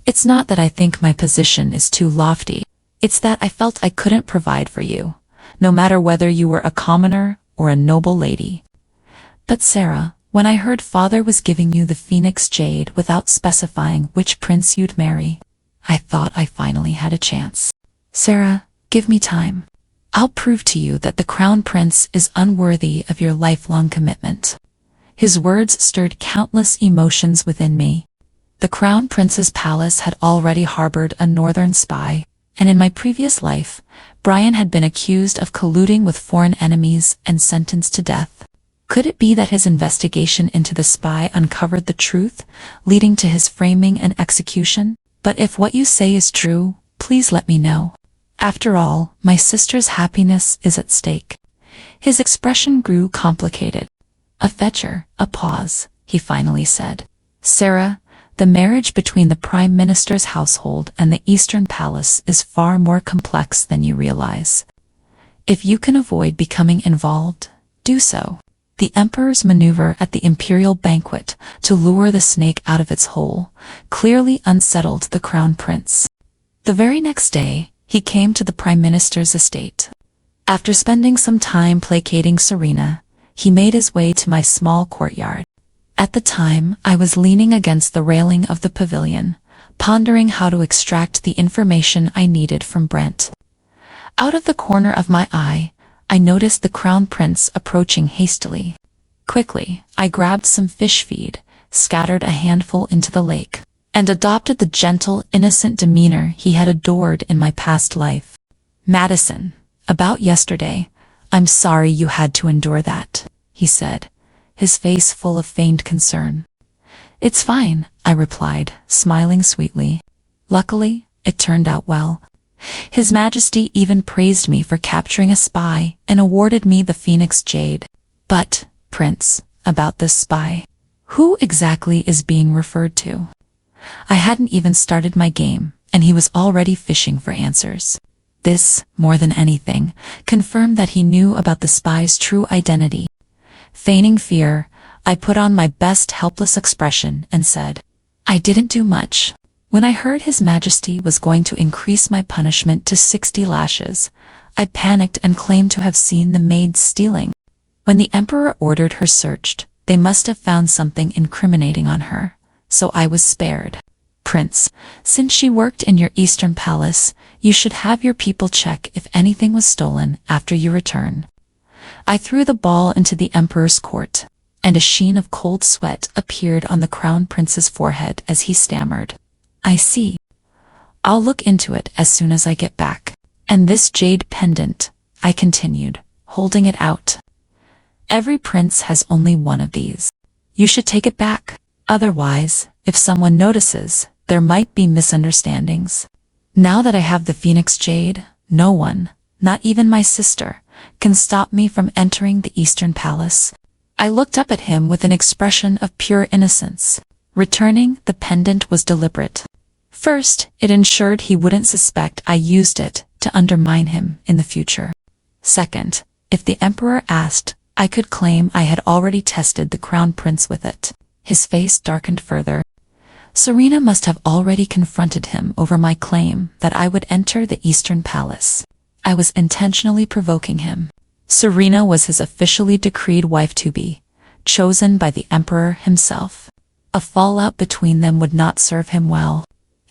It's not that I think my position is too lofty, it's that I felt I couldn't provide for you, no matter whether you were a commoner or a noble lady. But Sarah, when I heard father was giving you the Phoenix Jade without specifying which prince you'd marry, I thought I finally had a chance. Sarah, give me time. I'll prove to you that the Crown Prince is unworthy of your lifelong commitment." His words stirred countless emotions within me. The Crown Prince's palace had already harbored a northern spy, and in my previous life, Brian had been accused of colluding with foreign enemies and sentenced to death. Could it be that his investigation into the spy uncovered the truth, leading to his framing and execution? But if what you say is true, please let me know. After all, my sister's happiness is at stake. His expression grew complicated. "A fetcher, a pause," he finally said. "Sarah, the marriage between the Prime Minister's household and the Eastern Palace is far more complex than you realize. If you can avoid becoming involved, do so." The Emperor's maneuver at the imperial banquet to lure the snake out of its hole clearly unsettled the Crown Prince. The very next day, he came to the Prime Minister's estate. After spending some time placating Serena, he made his way to my small courtyard. At the time, I was leaning against the railing of the pavilion, pondering how to extract the information I needed from Brent. Out of the corner of my eye, I noticed the Crown Prince approaching hastily. Quickly, I grabbed some fish feed, scattered a handful into the lake, and adopted the gentle, innocent demeanor he had adored in my past life. "Madison, about yesterday, I'm sorry you had to endure that," he said, his face full of feigned concern. "It's fine," I replied, smiling sweetly. Luckily, it turned out well. His Majesty even praised me for capturing a spy and awarded me the Phoenix Jade. "But, Prince, about this spy, who exactly is being referred to?" I hadn't even started my game, and he was already fishing for answers. This, more than anything, confirmed that he knew about the spy's true identity. Feigning fear, I put on my best helpless expression and said, "I didn't do much." When I heard His Majesty was going to increase my punishment to 60 lashes, I panicked and claimed to have seen the maid stealing. When the Emperor ordered her searched, they must have found something incriminating on her, so I was spared. "Prince, since she worked in your Eastern Palace, you should have your people check if anything was stolen after you return." I threw the ball into the Emperor's court, and a sheen of cold sweat appeared on the Crown Prince's forehead as he stammered, "I see. I'll look into it as soon as I get back. And this jade pendant," I continued, holding it out. "Every prince has only one of these. You should take it back. Otherwise, if someone notices, there might be misunderstandings. Now that I have the Phoenix Jade, no one, not even my sister, can stop me from entering the Eastern Palace." I looked up at him with an expression of pure innocence. Returning the pendant was deliberate. First, it ensured he wouldn't suspect I used it to undermine him in the future. Second, if the Emperor asked, I could claim I had already tested the Crown Prince with it. His face darkened further. Serena must have already confronted him over my claim that I would enter the Eastern Palace. I was intentionally provoking him. Serena was his officially decreed wife-to-be, chosen by the Emperor himself. A fallout between them would not serve him well.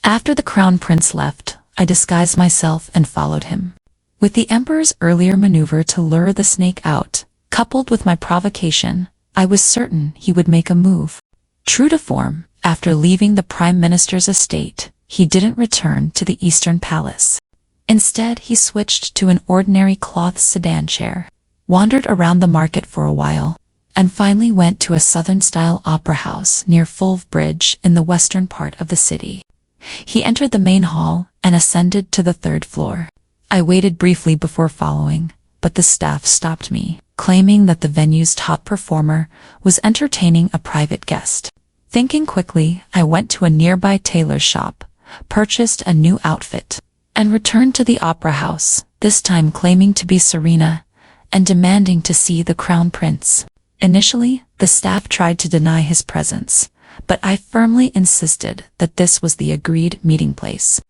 After the Crown Prince left, I disguised myself and followed him. With the Emperor's earlier maneuver to lure the snake out, coupled with my provocation, I was certain he would make a move. True to form, after leaving the Prime Minister's estate, he didn't return to the Eastern Palace. Instead, he switched to an ordinary cloth sedan chair, wandered around the market for a while, and finally went to a Southern-style opera house near Fulve Bridge in the western part of the city. He entered the main hall and ascended to the 3rd floor. I waited briefly before following, but the staff stopped me, claiming that the venue's top performer was entertaining a private guest. Thinking quickly, I went to a nearby tailor's shop, purchased a new outfit, and returned to the opera house, this time claiming to be Serena and demanding to see the Crown Prince. Initially, the staff tried to deny his presence, but I firmly insisted that this was the agreed meeting place.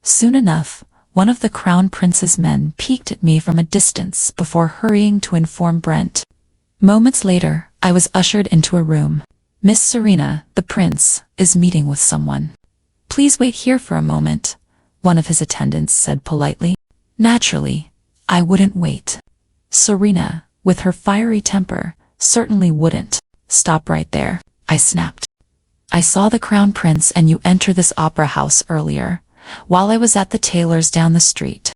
Soon enough, one of the Crown Prince's men peeked at me from a distance before hurrying to inform Brent. Moments later, I was ushered into a room. "Miss Serena, the prince, is meeting with someone. Please wait here for a moment," one of his attendants said politely. Naturally, I wouldn't wait. Serena, with her fiery temper, certainly wouldn't. Stop right there, I snapped. I saw the Crown Prince and you enter this opera house earlier, while I was at the tailor's down the street.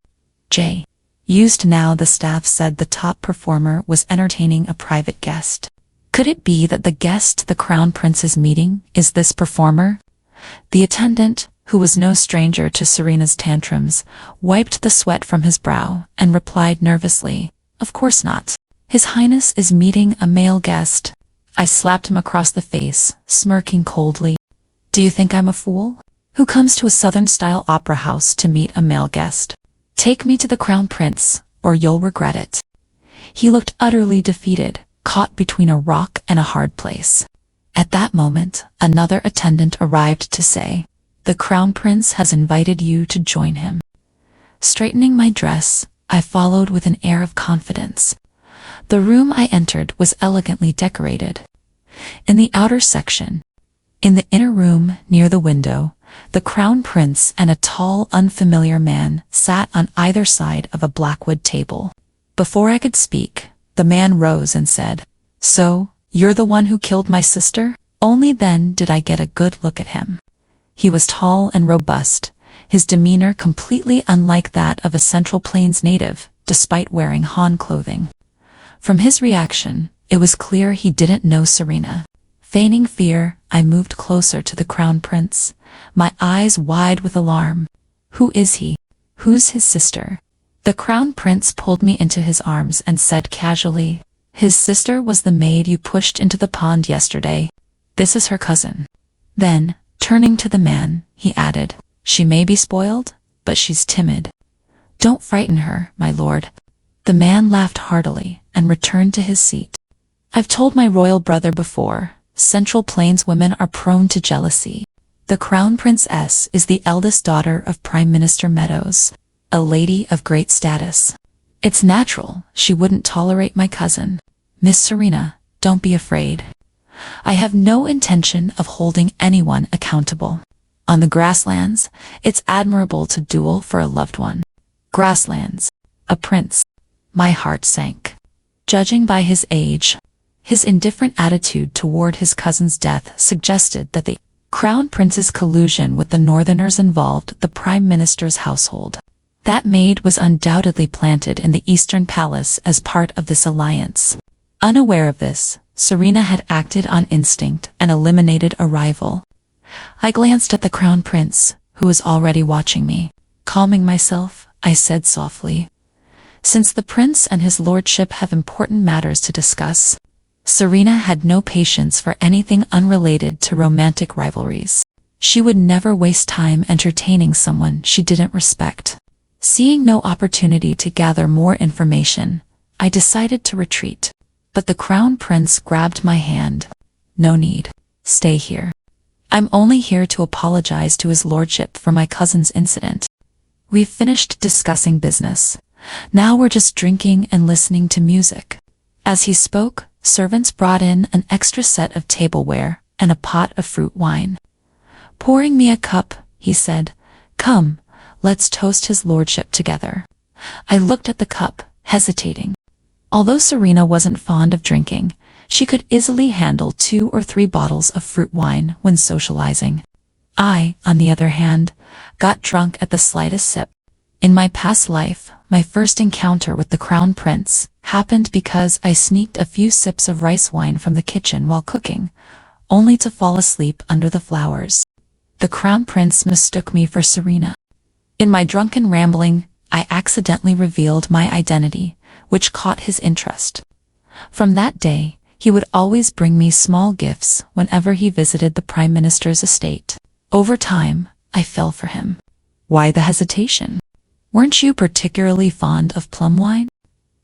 J. Used now the staff said the top performer was entertaining a private guest. Could it be that the guest the Crown Prince is meeting is this performer? The attendant, who was no stranger to Serena's tantrums, wiped the sweat from his brow and replied nervously, "Of course not. His Highness is meeting a male guest." I slapped him across the face, smirking coldly. "Do you think I'm a fool? Who comes to a Southern-style opera house to meet a male guest? Take me to the Crown Prince, or you'll regret it." He looked utterly defeated, caught between a rock and a hard place. At that moment, another attendant arrived to say, "The Crown Prince has invited you to join him." Straightening my dress, I followed with an air of confidence. The room I entered was elegantly decorated. In the outer section, in the inner room near the window, the Crown Prince and a tall, unfamiliar man sat on either side of a blackwood table. Before I could speak, the man rose and said, "So, you're the one who killed my sister?" Only then did I get a good look at him. He was tall and robust, his demeanor completely unlike that of a Central Plains native, despite wearing Han clothing. From his reaction, it was clear he didn't know Serena. Feigning fear, I moved closer to the Crown Prince, my eyes wide with alarm. "Who is he? Who's his sister?" The Crown Prince pulled me into his arms and said casually, "His sister was the maid you pushed into the pond yesterday. This is her cousin." Then, turning to the man, he added, "She may be spoiled, but she's timid. Don't frighten her, my lord." The man laughed heartily and returned to his seat. "I've told my royal brother before, Central Plains women are prone to jealousy. The Crown Princess is the eldest daughter of Prime Minister Meadows, a lady of great status. It's natural she wouldn't tolerate my cousin. Miss Serena, don't be afraid. I have no intention of holding anyone accountable. On the grasslands, it's admirable to duel for a loved one. Grasslands, a prince." My heart sank. Judging by his age, his indifferent attitude toward his cousin's death suggested that the Crown Prince's collusion with the Northerners involved the Prime Minister's household. That maid was undoubtedly planted in the Eastern Palace as part of this alliance. Unaware of this, Serena had acted on instinct and eliminated a rival. I glanced at the Crown Prince, who was already watching me. Calming myself, I said softly, "Since the prince and his lordship have important matters to discuss." Serena had no patience for anything unrelated to romantic rivalries. She would never waste time entertaining someone she didn't respect. Seeing no opportunity to gather more information, I decided to retreat. But the Crown Prince grabbed my hand. "No need. Stay here. I'm only here to apologize to his lordship for my cousin's incident. We've finished discussing business. Now we're just drinking and listening to music." As he spoke, servants brought in an extra set of tableware and a pot of fruit wine. Pouring me a cup, he said, "Come, let's toast his lordship together." I looked at the cup, hesitating. Although Serena wasn't fond of drinking, she could easily handle 2 or 3 bottles of fruit wine when socializing. I, on the other hand, got drunk at the slightest sip. In my past life, my first encounter with the Crown Prince happened because I sneaked a few sips of rice wine from the kitchen while cooking, only to fall asleep under the flowers. The Crown Prince mistook me for Serena. In my drunken rambling, I accidentally revealed my identity, which caught his interest. From that day, he would always bring me small gifts whenever he visited the Prime Minister's estate. Over time, I fell for him. Why the hesitation? Weren't you particularly fond of plum wine?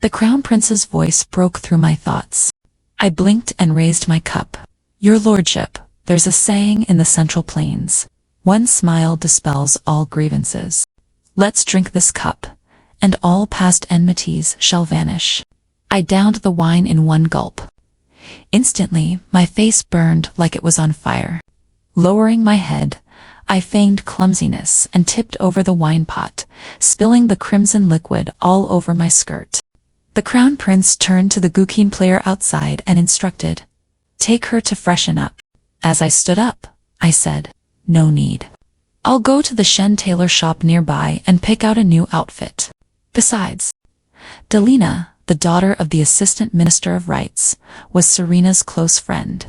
The Crown Prince's voice broke through my thoughts. I blinked and raised my cup. Your lordship, there's a saying in the Central Plains. One smile dispels all grievances. Let's drink this cup, and all past enmities shall vanish. I downed the wine in one gulp. Instantly, my face burned like it was on fire. Lowering my head, I feigned clumsiness and tipped over the wine pot, spilling the crimson liquid all over my skirt. The crown prince turned to the guqin player outside and instructed, "Take her to freshen up." As I stood up, I said, "No need. I'll go to the Shen tailor shop nearby and pick out a new outfit." Besides, Delina, the daughter of the Assistant Minister of Rights, was Serena's close friend.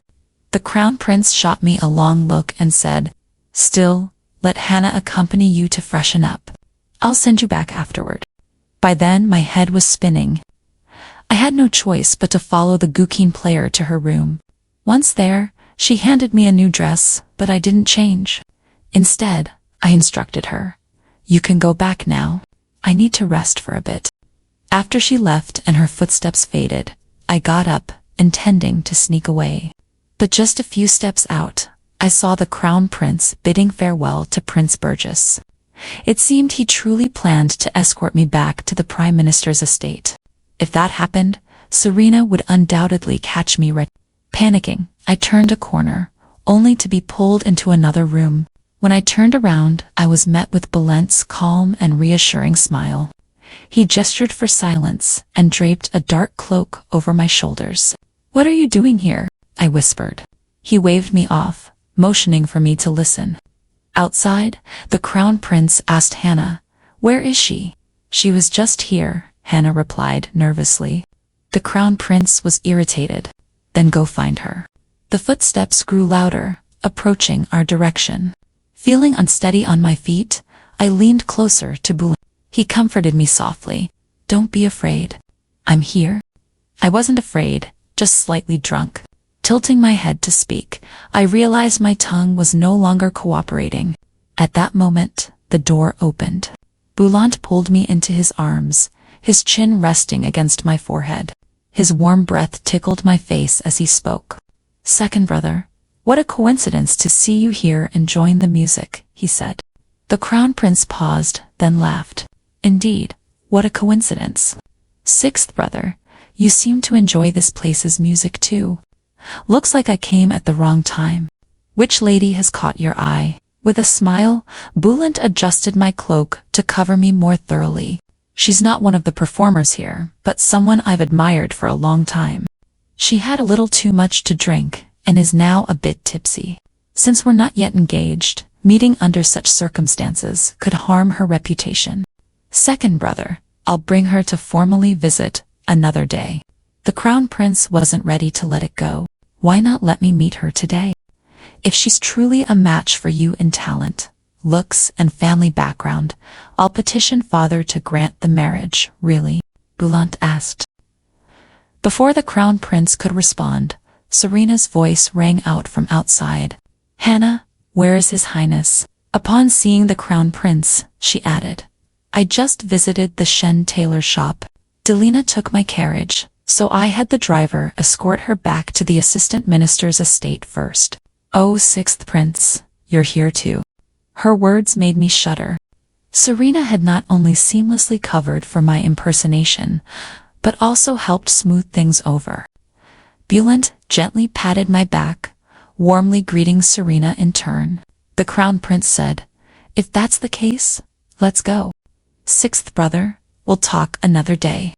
The crown prince shot me a long look and said, "Still, let Hannah accompany you to freshen up. I'll send you back afterward." By then my head was spinning. I had no choice but to follow the guqin player to her room. Once there, she handed me a new dress, but I didn't change. Instead, I instructed her, "You can go back now. I need to rest for a bit." After she left and her footsteps faded, I got up, intending to sneak away. But just a few steps out, I saw the crown prince bidding farewell to Prince Burgess. It seemed he truly planned to escort me back to the Prime Minister's estate. If that happened, Serena would undoubtedly catch me red. Panicking, I turned a corner, only to be pulled into another room. When I turned around, I was met with Brent's calm and reassuring smile. He gestured for silence and draped a dark cloak over my shoulders. "What are you doing here?" I whispered. He waved me off, motioning for me to listen. Outside, the crown prince asked Hannah, "Where is she?" "She was just here," Hannah replied nervously. The crown prince was irritated. "Then go find her." The footsteps grew louder, approaching our direction. Feeling unsteady on my feet, I leaned closer to Brent. He comforted me softly. "Don't be afraid. I'm here." I wasn't afraid, just slightly drunk. Tilting my head to speak, I realized my tongue was no longer cooperating. At that moment, the door opened. Brent pulled me into his arms, his chin resting against my forehead. His warm breath tickled my face as he spoke. "Second brother, what a coincidence to see you here enjoying the music," he said. The crown prince paused, then laughed. "Indeed, what a coincidence. Sixth brother, you seem to enjoy this place's music too. Looks like I came at the wrong time. Which lady has caught your eye?" With a smile, Brent adjusted my cloak to cover me more thoroughly. "She's not one of the performers here, but someone I've admired for a long time. She had a little too much to drink and is now a bit tipsy. Since we're not yet engaged, meeting under such circumstances could harm her reputation. Second brother, I'll bring her to formally visit another day." The crown prince wasn't ready to let it go. "Why not let me meet her today? If she's truly a match for you in talent, looks, and family background, I'll petition father to grant the marriage." "Really?" Brent asked. Before the crown prince could respond, Serena's voice rang out from outside. "Hannah, where is His Highness?" Upon seeing the crown prince, she added, "I just visited the Shen tailor shop. Delina took my carriage, so I had the driver escort her back to the assistant minister's estate first." "Oh, sixth prince, you're here too." Her words made me shudder. Serena had not only seamlessly covered for my impersonation, but also helped smooth things over. Brent gently patted my back, warmly greeting Serena in turn. The crown prince said, "If that's the case, let's go. Sixth brother, we'll talk another day."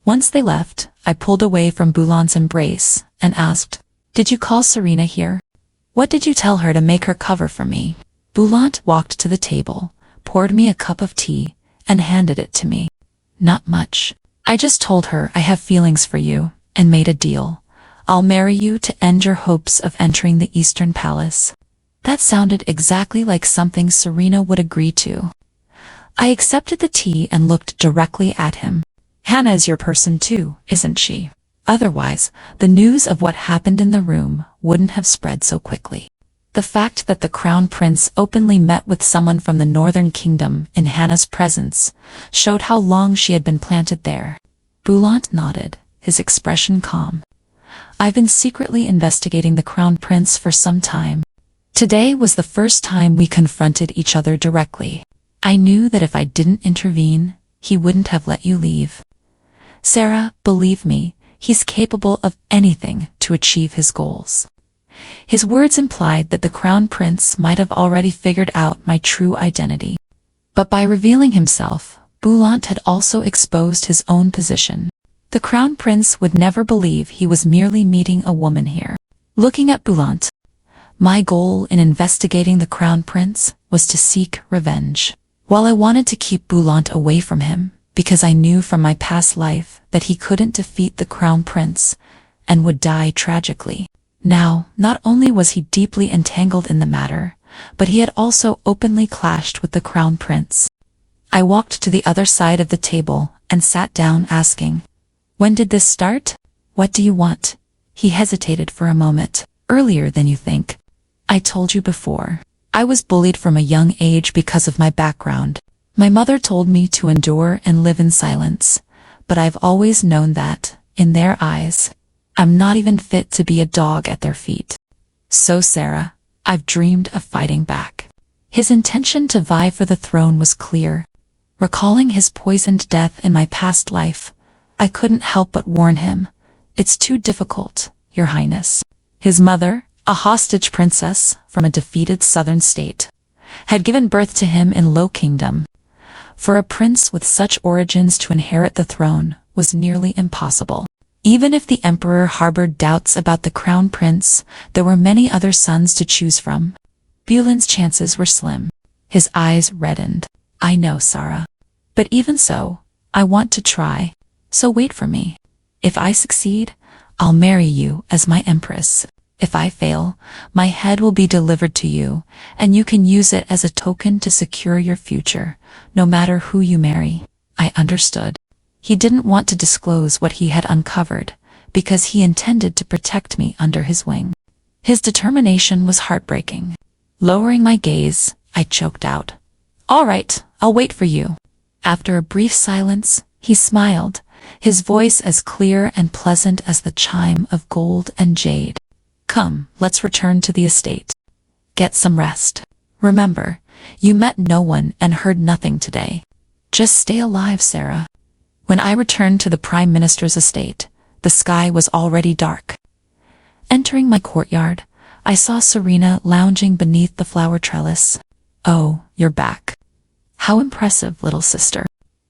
Once they left, I pulled away from Brent's embrace and asked, "Did you call Serena here? What did you tell her to make her cover for me?" Brent walked to the table, poured me a cup of tea, and handed it to me. "Not much. I just told her I have feelings for you, and made a deal. I'll marry you to end your hopes of entering the Eastern Palace." That sounded exactly like something Serena would agree to. I accepted the tea and looked directly at him. "Hannah is your person too, isn't she? Otherwise, the news of what happened in the room wouldn't have spread so quickly." The fact that the crown prince openly met with someone from the Northern Kingdom in Hannah's presence showed how long she had been planted there. Brent nodded, his expression calm. "I've been secretly investigating the crown prince for some time. Today was the first time we confronted each other directly. I knew that if I didn't intervene, he wouldn't have let you leave. Sarah, believe me, he's capable of anything to achieve his goals. His words implied that the crown prince might have already figured out my true identity. But by revealing himself, Boulant had also exposed his own position. The crown prince would never believe he was merely meeting a woman here. Looking at Boulant, my goal in investigating the crown prince was to seek revenge. While I wanted to keep Boulant away from him, because I knew from my past life that he couldn't defeat the crown prince and would die tragically. Now, not only was he deeply entangled in the matter, but he had also openly clashed with the crown prince. I walked to the other side of the table and sat down asking, "When did this start? What do you want?" He hesitated for a moment. "Earlier than you think. I told you before. I was bullied from a young age because of my background. My mother told me to endure and live in silence, but I've always known that, in their eyes, I'm not even fit to be a dog at their feet. So Sarah, I've dreamed of fighting back." His intention to vie for the throne was clear. Recalling his poisoned death in my past life, I couldn't help but warn him, "It's too difficult, Your Highness." His mother, a hostage princess from a defeated southern state, had given birth to him in Low Kingdom. For a prince with such origins to inherit the throne was nearly impossible. Even if the emperor harbored doubts about the crown prince, there were many other sons to choose from. Boulant's chances were slim. His eyes reddened. "I know, Sarah. But even so, I want to try. So wait for me. If I succeed, I'll marry you as my empress. If I fail, my head will be delivered to you, and you can use it as a token to secure your future, no matter who you marry." I understood. He didn't want to disclose what he had uncovered, because he intended to protect me under his wing. His determination was heartbreaking. Lowering my gaze, I choked out, "All right, I'll wait for you." After a brief silence, he smiled, his voice as clear and pleasant as the chime of gold and jade. "Come, let's return to the estate. Get some rest. Remember, you met no one and heard nothing today. Just stay alive, Sarah." When I returned to the Prime Minister's estate, the sky was already dark. Entering my courtyard, I saw Serena lounging beneath the flower trellis. "Oh, you're back. How impressive, little sister.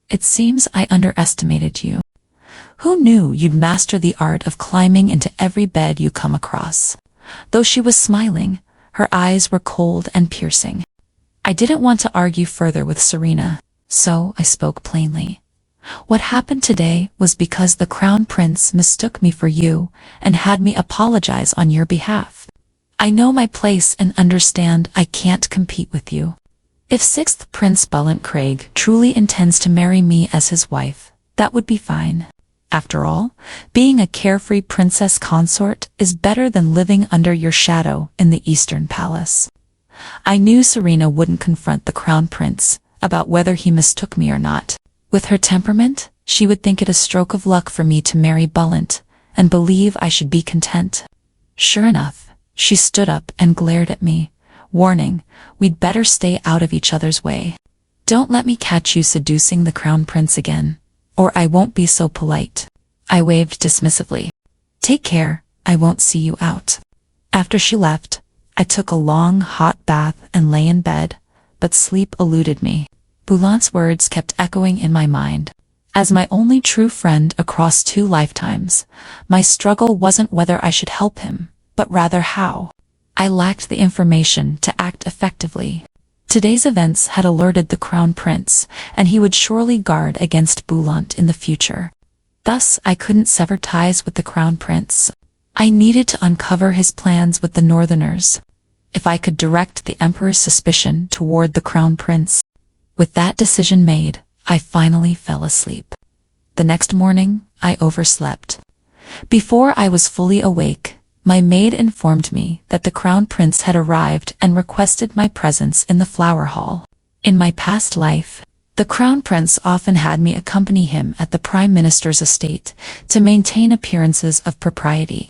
It seems I underestimated you. Who knew you'd master the art of climbing into every bed you come across?" Though she was smiling, her eyes were cold and piercing. I didn't want to argue further with Serena, so I spoke plainly. "What happened today was because the crown prince mistook me for you and had me apologize on your behalf. I know my place and understand I can't compete with you. If 6th Prince Brent Craig truly intends to marry me as his wife, that would be fine. After all, being a carefree princess consort is better than living under your shadow in the Eastern Palace." I knew Serena wouldn't confront the crown prince about whether he mistook me or not. With her temperament, she would think it a stroke of luck for me to marry Boulant and believe I should be content. Sure enough, she stood up and glared at me, warning, "We'd better stay out of each other's way. Don't let me catch you seducing the crown prince again, or I won't be so polite." I waved dismissively. "Take care, I won't see you out." After she left, I took a long hot bath and lay in bed, but sleep eluded me. Boulant's words kept echoing in my mind. As my only true friend across 2 lifetimes, my struggle wasn't whether I should help him, but rather how. I lacked the information to act effectively. Today's events had alerted the crown prince, and he would surely guard against Boulant in the future. Thus, I couldn't sever ties with the crown prince. I needed to uncover his plans with the northerners. If I could direct the emperor's suspicion toward the crown prince. With that decision made, I finally fell asleep. The next morning, I overslept. Before I was fully awake, my maid informed me that the crown prince had arrived and requested my presence in the flower hall. In my past life, the crown prince often had me accompany him at the prime minister's estate to maintain appearances of propriety.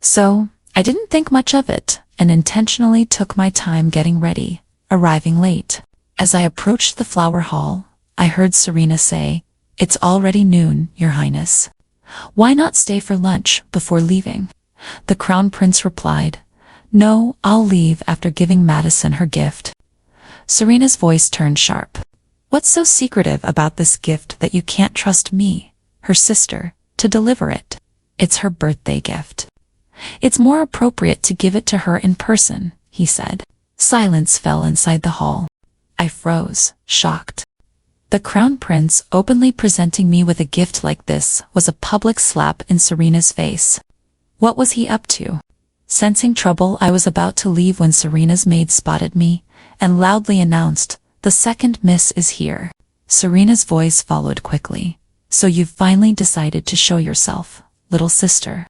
So, I didn't think much of it and intentionally took my time getting ready, arriving late. As I approached the flower hall, I heard Serena say, "It's already noon, Your Highness. Why not stay for lunch before leaving?" The crown prince replied, No, I'll leave after giving Madison her gift. Serena's voice turned sharp. What's so secretive about this gift that you can't trust me, her sister, to deliver it? It's her birthday gift. It's more appropriate to give it to her in person, he said. Silence fell inside the hall. I froze, shocked. The Crown Prince openly presenting me with a gift like this was a public slap in Serena's face. What was he up to? Sensing trouble, I was about to leave when Serena's maid spotted me and loudly announced, "The second miss is here." Serena's voice followed quickly. "So you've finally decided to show yourself, little sister.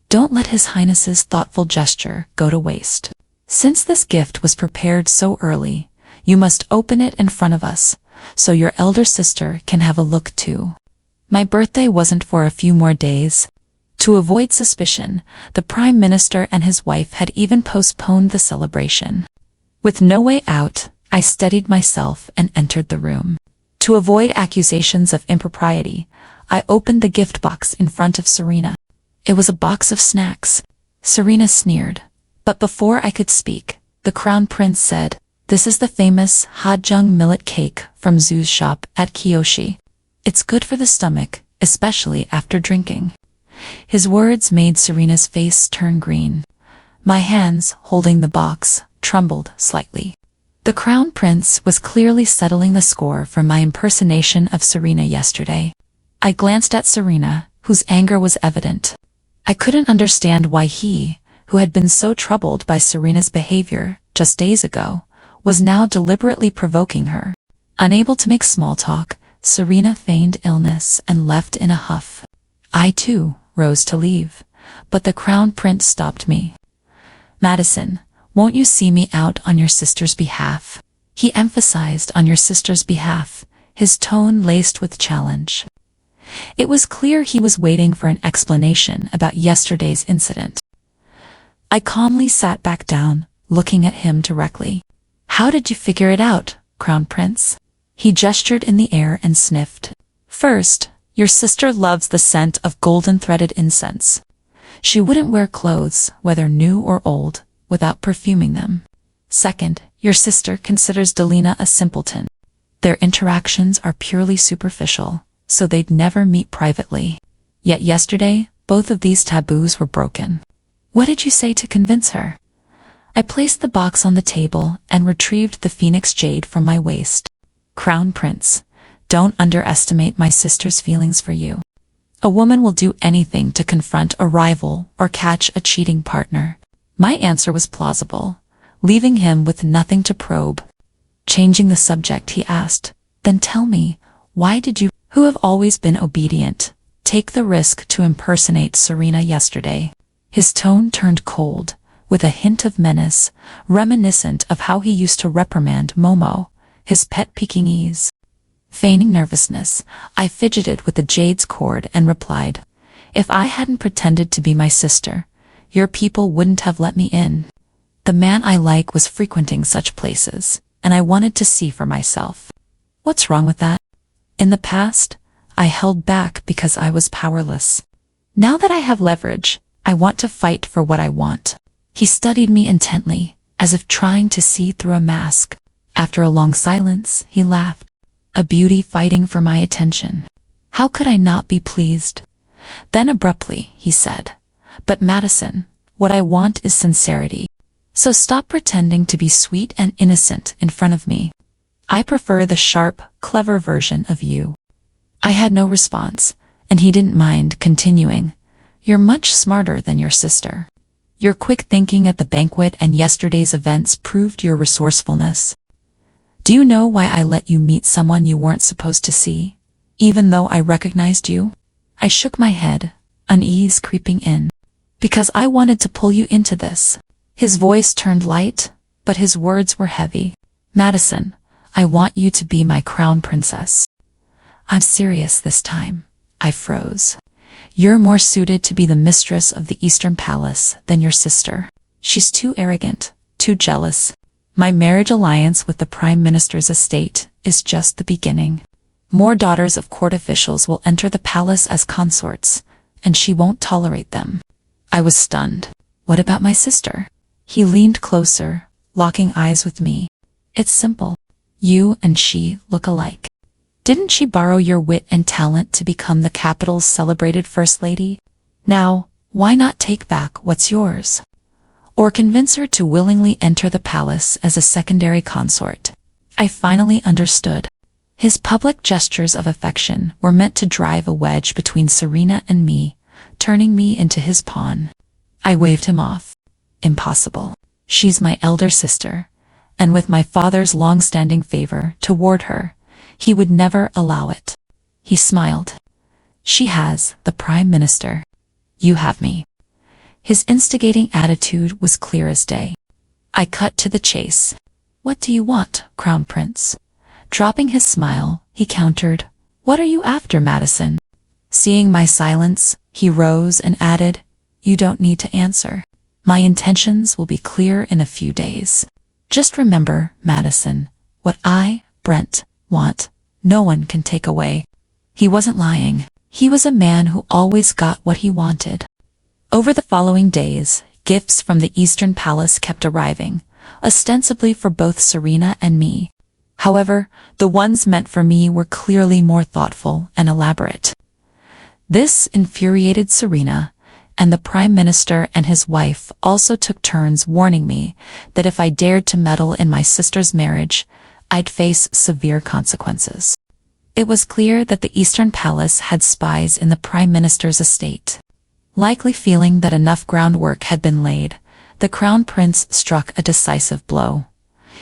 Don't let His Highness's thoughtful gesture go to waste. Since this gift was prepared so early, you must open it in front of us, so your elder sister can have a look too." My birthday wasn't for a few more days. To avoid suspicion, the Prime Minister and his wife had even postponed the celebration. With no way out, I steadied myself and entered the room. To avoid accusations of impropriety, I opened the gift box in front of Serena. It was a box of snacks. Serena sneered. But before I could speak, the Crown Prince said, "This is the famous Hajjung millet cake from Zhu's shop at Kyoshi. It's good for the stomach, especially after drinking." His words made Serena's face turn green. My hands, holding the box, trembled slightly. The Crown Prince was clearly settling the score for my impersonation of Serena yesterday. I glanced at Serena, whose anger was evident. I couldn't understand why he, who had been so troubled by Serena's behavior just days ago, was now deliberately provoking her. Unable to make small talk, Serena feigned illness and left in a huff. I too rose to leave, but the Crown Prince stopped me. "Madison, won't you see me out on your sister's behalf?" He emphasized on your sister's behalf, his tone laced with challenge. It was clear he was waiting for an explanation about yesterday's incident. I calmly sat back down, looking at him directly. "How did you figure it out, Crown Prince?" He gestured in the air and sniffed. "First, your sister loves the scent of golden-threaded incense. She wouldn't wear clothes, whether new or old, without perfuming them. Second, your sister considers Delina a simpleton. Their interactions are purely superficial, so they'd never meet privately. Yet yesterday, both of these taboos were broken. What did you say to convince her?" I placed the box on the table and retrieved the phoenix jade from my waist. "Crown Prince, don't underestimate my sister's feelings for you. A woman will do anything to confront a rival or catch a cheating partner." My answer was plausible, leaving him with nothing to probe. Changing the subject, he asked, "Then tell me, why did you, who have always been obedient, take the risk to impersonate Serena yesterday?" His tone turned cold, with a hint of menace, reminiscent of how he used to reprimand Momo, his pet Pekingese. Feigning nervousness, I fidgeted with the jade's cord and replied, "If I hadn't pretended to be my sister, your people wouldn't have let me in. The man I like was frequenting such places, and I wanted to see for myself. What's wrong with that? In the past, I held back because I was powerless. Now that I have leverage, I want to fight for what I want." He studied me intently, as if trying to see through a mask. After a long silence, he laughed. A beauty fighting for my attention. How could I not be pleased? Then abruptly, he said, "But Madison, what I want is sincerity. So stop pretending to be sweet and innocent in front of me. I prefer the sharp, clever version of you." I had no response, and he didn't mind continuing. "You're much smarter than your sister. Your quick thinking at the banquet and yesterday's events proved your resourcefulness. Do you know why I let you meet someone you weren't supposed to see, even though I recognized you?" I shook my head, unease creeping in. "Because I wanted to pull you into this." His voice turned light, but his words were heavy. "Madison, I want you to be my crown princess." "I'm serious this time." I froze. "You're more suited to be the mistress of the Eastern Palace than your sister. She's too arrogant, too jealous. My marriage alliance with the Prime Minister's estate is just the beginning. More daughters of court officials will enter the palace as consorts, and she won't tolerate them." I was stunned. "What about my sister?" He leaned closer, locking eyes with me. It's simple. You and she look alike. Didn't she borrow your wit and talent to become the capital's celebrated first lady? Now, why not take back what's yours? Or convince her to willingly enter the palace as a secondary consort? I finally understood. His public gestures of affection were meant to drive a wedge between Serena and me, turning me into his pawn. I waved him off. Impossible. She's my elder sister, and with my father's long-standing favor toward her, he would never allow it. He smiled. She has the Prime Minister. You have me. His instigating attitude was clear as day. I cut to the chase. What do you want, Crown Prince? Dropping his smile, he countered, What are you after, Madison? Seeing my silence, he rose and added, You don't need to answer. My intentions will be clear in a few days. Just remember, Madison, what I, Brent, want, no one can take away. He wasn't lying. He was a man who always got what he wanted. Over the following days, gifts from the Eastern Palace kept arriving, ostensibly for both Serena and me. However, the ones meant for me were clearly more thoughtful and elaborate. This infuriated Serena, and the Prime Minister and his wife also took turns warning me that if I dared to meddle in my sister's marriage, I'd face severe consequences. It was clear that the Eastern Palace had spies in the Prime Minister's estate. Likely feeling that enough groundwork had been laid, the Crown Prince struck a decisive blow.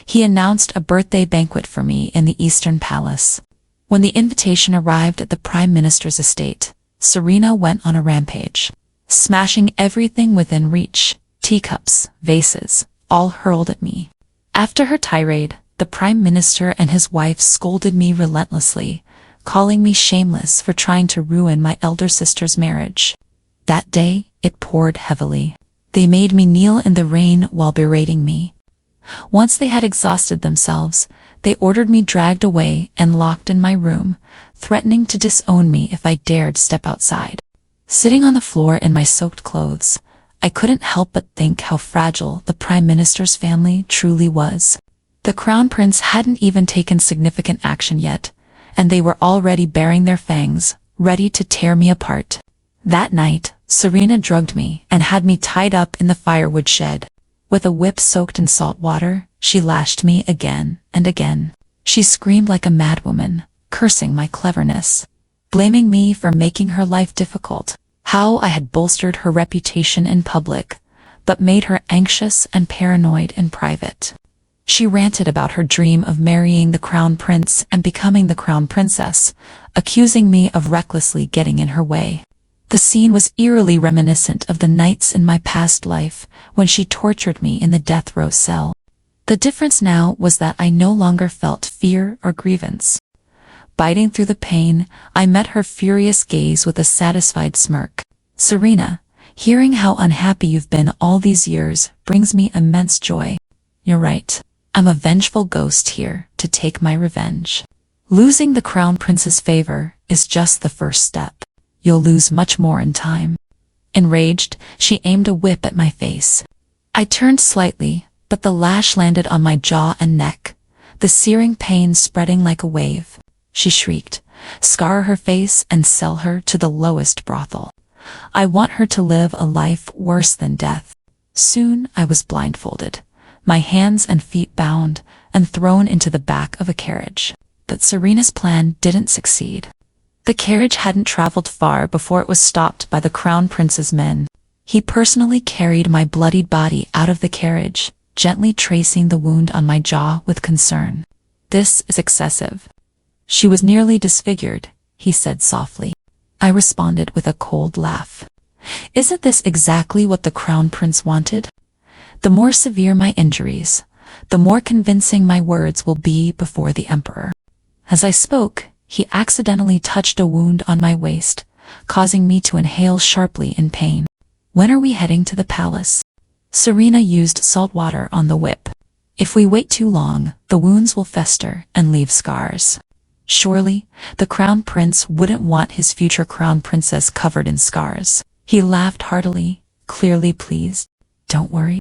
He announced a birthday banquet for me in the Eastern Palace. When the invitation arrived at the Prime Minister's estate, Serena went on a rampage, smashing everything within reach, teacups, vases, all hurled at me. After her tirade, the Prime Minister and his wife scolded me relentlessly, calling me shameless for trying to ruin my elder sister's marriage. That day, it poured heavily. They made me kneel in the rain while berating me. Once they had exhausted themselves, they ordered me dragged away and locked in my room, threatening to disown me if I dared step outside. Sitting on the floor in my soaked clothes, I couldn't help but think how fragile the Prime Minister's family truly was. The Crown Prince hadn't even taken significant action yet, and they were already baring their fangs, ready to tear me apart. That night, Serena drugged me and had me tied up in the firewood shed. With a whip soaked in salt water, she lashed me again and again. She screamed like a madwoman, cursing my cleverness, blaming me for making her life difficult, how I had bolstered her reputation in public, but made her anxious and paranoid in private. She ranted about her dream of marrying the Crown Prince and becoming the Crown Princess, accusing me of recklessly getting in her way. The scene was eerily reminiscent of the nights in my past life when she tortured me in the death row cell. The difference now was that I no longer felt fear or grievance. Biting through the pain, I met her furious gaze with a satisfied smirk. Serena, hearing how unhappy you've been all these years brings me immense joy. You're right. I'm a vengeful ghost here to take my revenge. Losing the Crown Prince's favor is just the first step. You'll lose much more in time. Enraged, she aimed a whip at my face. I turned slightly, but the lash landed on my jaw and neck, the searing pain spreading like a wave. She shrieked, "Scar her face and sell her to the lowest brothel. I want her to live a life worse than death." Soon I was blindfolded, my hands and feet bound, and thrown into the back of a carriage. But Serena's plan didn't succeed. The carriage hadn't traveled far before it was stopped by the Crown Prince's men. He personally carried my bloodied body out of the carriage, gently tracing the wound on my jaw with concern. "This is excessive." "She was nearly disfigured," he said softly. I responded with a cold laugh. "Isn't this exactly what the Crown Prince wanted? The more severe my injuries, the more convincing my words will be before the Emperor." As I spoke, he accidentally touched a wound on my waist, causing me to inhale sharply in pain. "When are we heading to the palace?" Serena used salt water on the whip. "If we wait too long, the wounds will fester and leave scars." Surely, the Crown Prince wouldn't want his future Crown Princess covered in scars. He laughed heartily, clearly pleased. "Don't worry.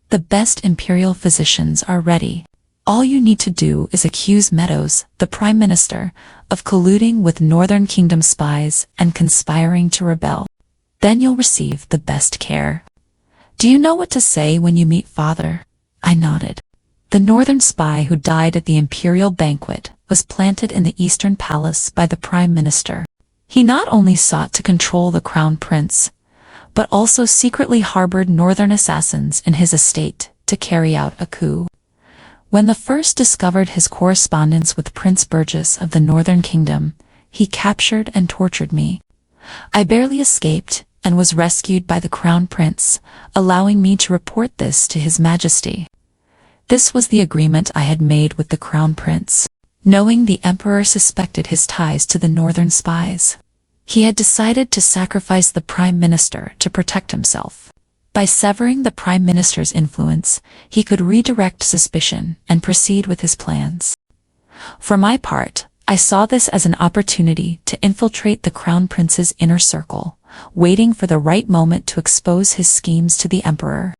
The best imperial physicians are ready. All you need to do is accuse Meadows, the Prime Minister, of colluding with Northern Kingdom spies and conspiring to rebel. Then you'll receive the best care. Do you know what to say when you meet Father? I nodded. The Northern spy who died at the imperial banquet was planted in the Eastern Palace by the Prime Minister. He not only sought to control the Crown Prince, but also secretly harbored Northern assassins in his estate to carry out a coup. When the first discovered his correspondence with Prince Burgess of the Northern Kingdom, he captured and tortured me. I barely escaped and was rescued by the Crown Prince, allowing me to report this to His Majesty. This was the agreement I had made with the Crown Prince. Knowing the Emperor suspected his ties to the Northern spies, he had decided to sacrifice the Prime Minister to protect himself. By severing the Prime Minister's influence, he could redirect suspicion and proceed with his plans. For my part, I saw this as an opportunity to infiltrate the Crown Prince's inner circle, waiting for the right moment to expose his schemes to the Emperor.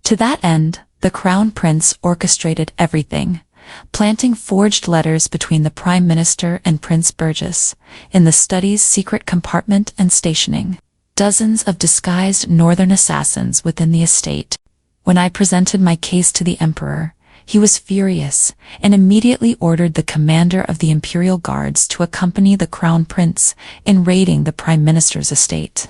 To that end, the Crown Prince orchestrated everything, planting forged letters between the Prime Minister and Prince Burgess in the study's secret compartment and stationing dozens of disguised Northern assassins within the estate. When I presented my case to the Emperor, he was furious and immediately ordered the commander of the Imperial Guards to accompany the Crown Prince in raiding the Prime Minister's estate.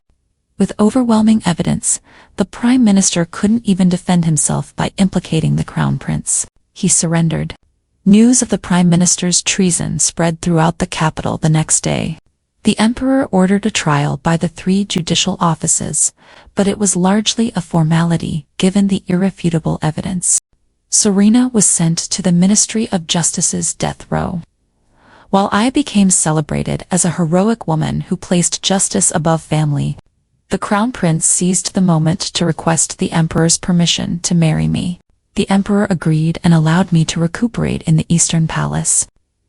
With overwhelming evidence, the Prime Minister couldn't even defend himself by implicating the Crown Prince. He surrendered. News of the Prime Minister's treason spread throughout the capital the next day. The Emperor ordered a trial by the 3 judicial offices, but it was largely a formality given the irrefutable evidence. Serena was sent to the Ministry of Justice's death row. While I became celebrated as a heroic woman who placed justice above family, the Crown Prince seized the moment to request the Emperor's permission to marry me. The Emperor agreed and allowed me to recuperate in the Eastern Palace.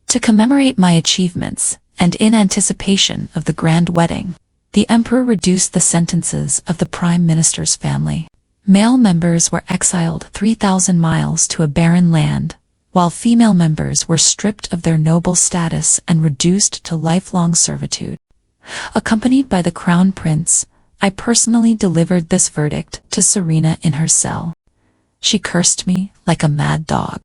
To commemorate my achievements, and in anticipation of the grand wedding, the Emperor reduced the sentences of the Prime Minister's family. Male members were exiled 3,000 miles to a barren land, while female members were stripped of their noble status and reduced to lifelong servitude. Accompanied by the Crown Prince, I personally delivered this verdict to Serena in her cell. She cursed me like a mad dog.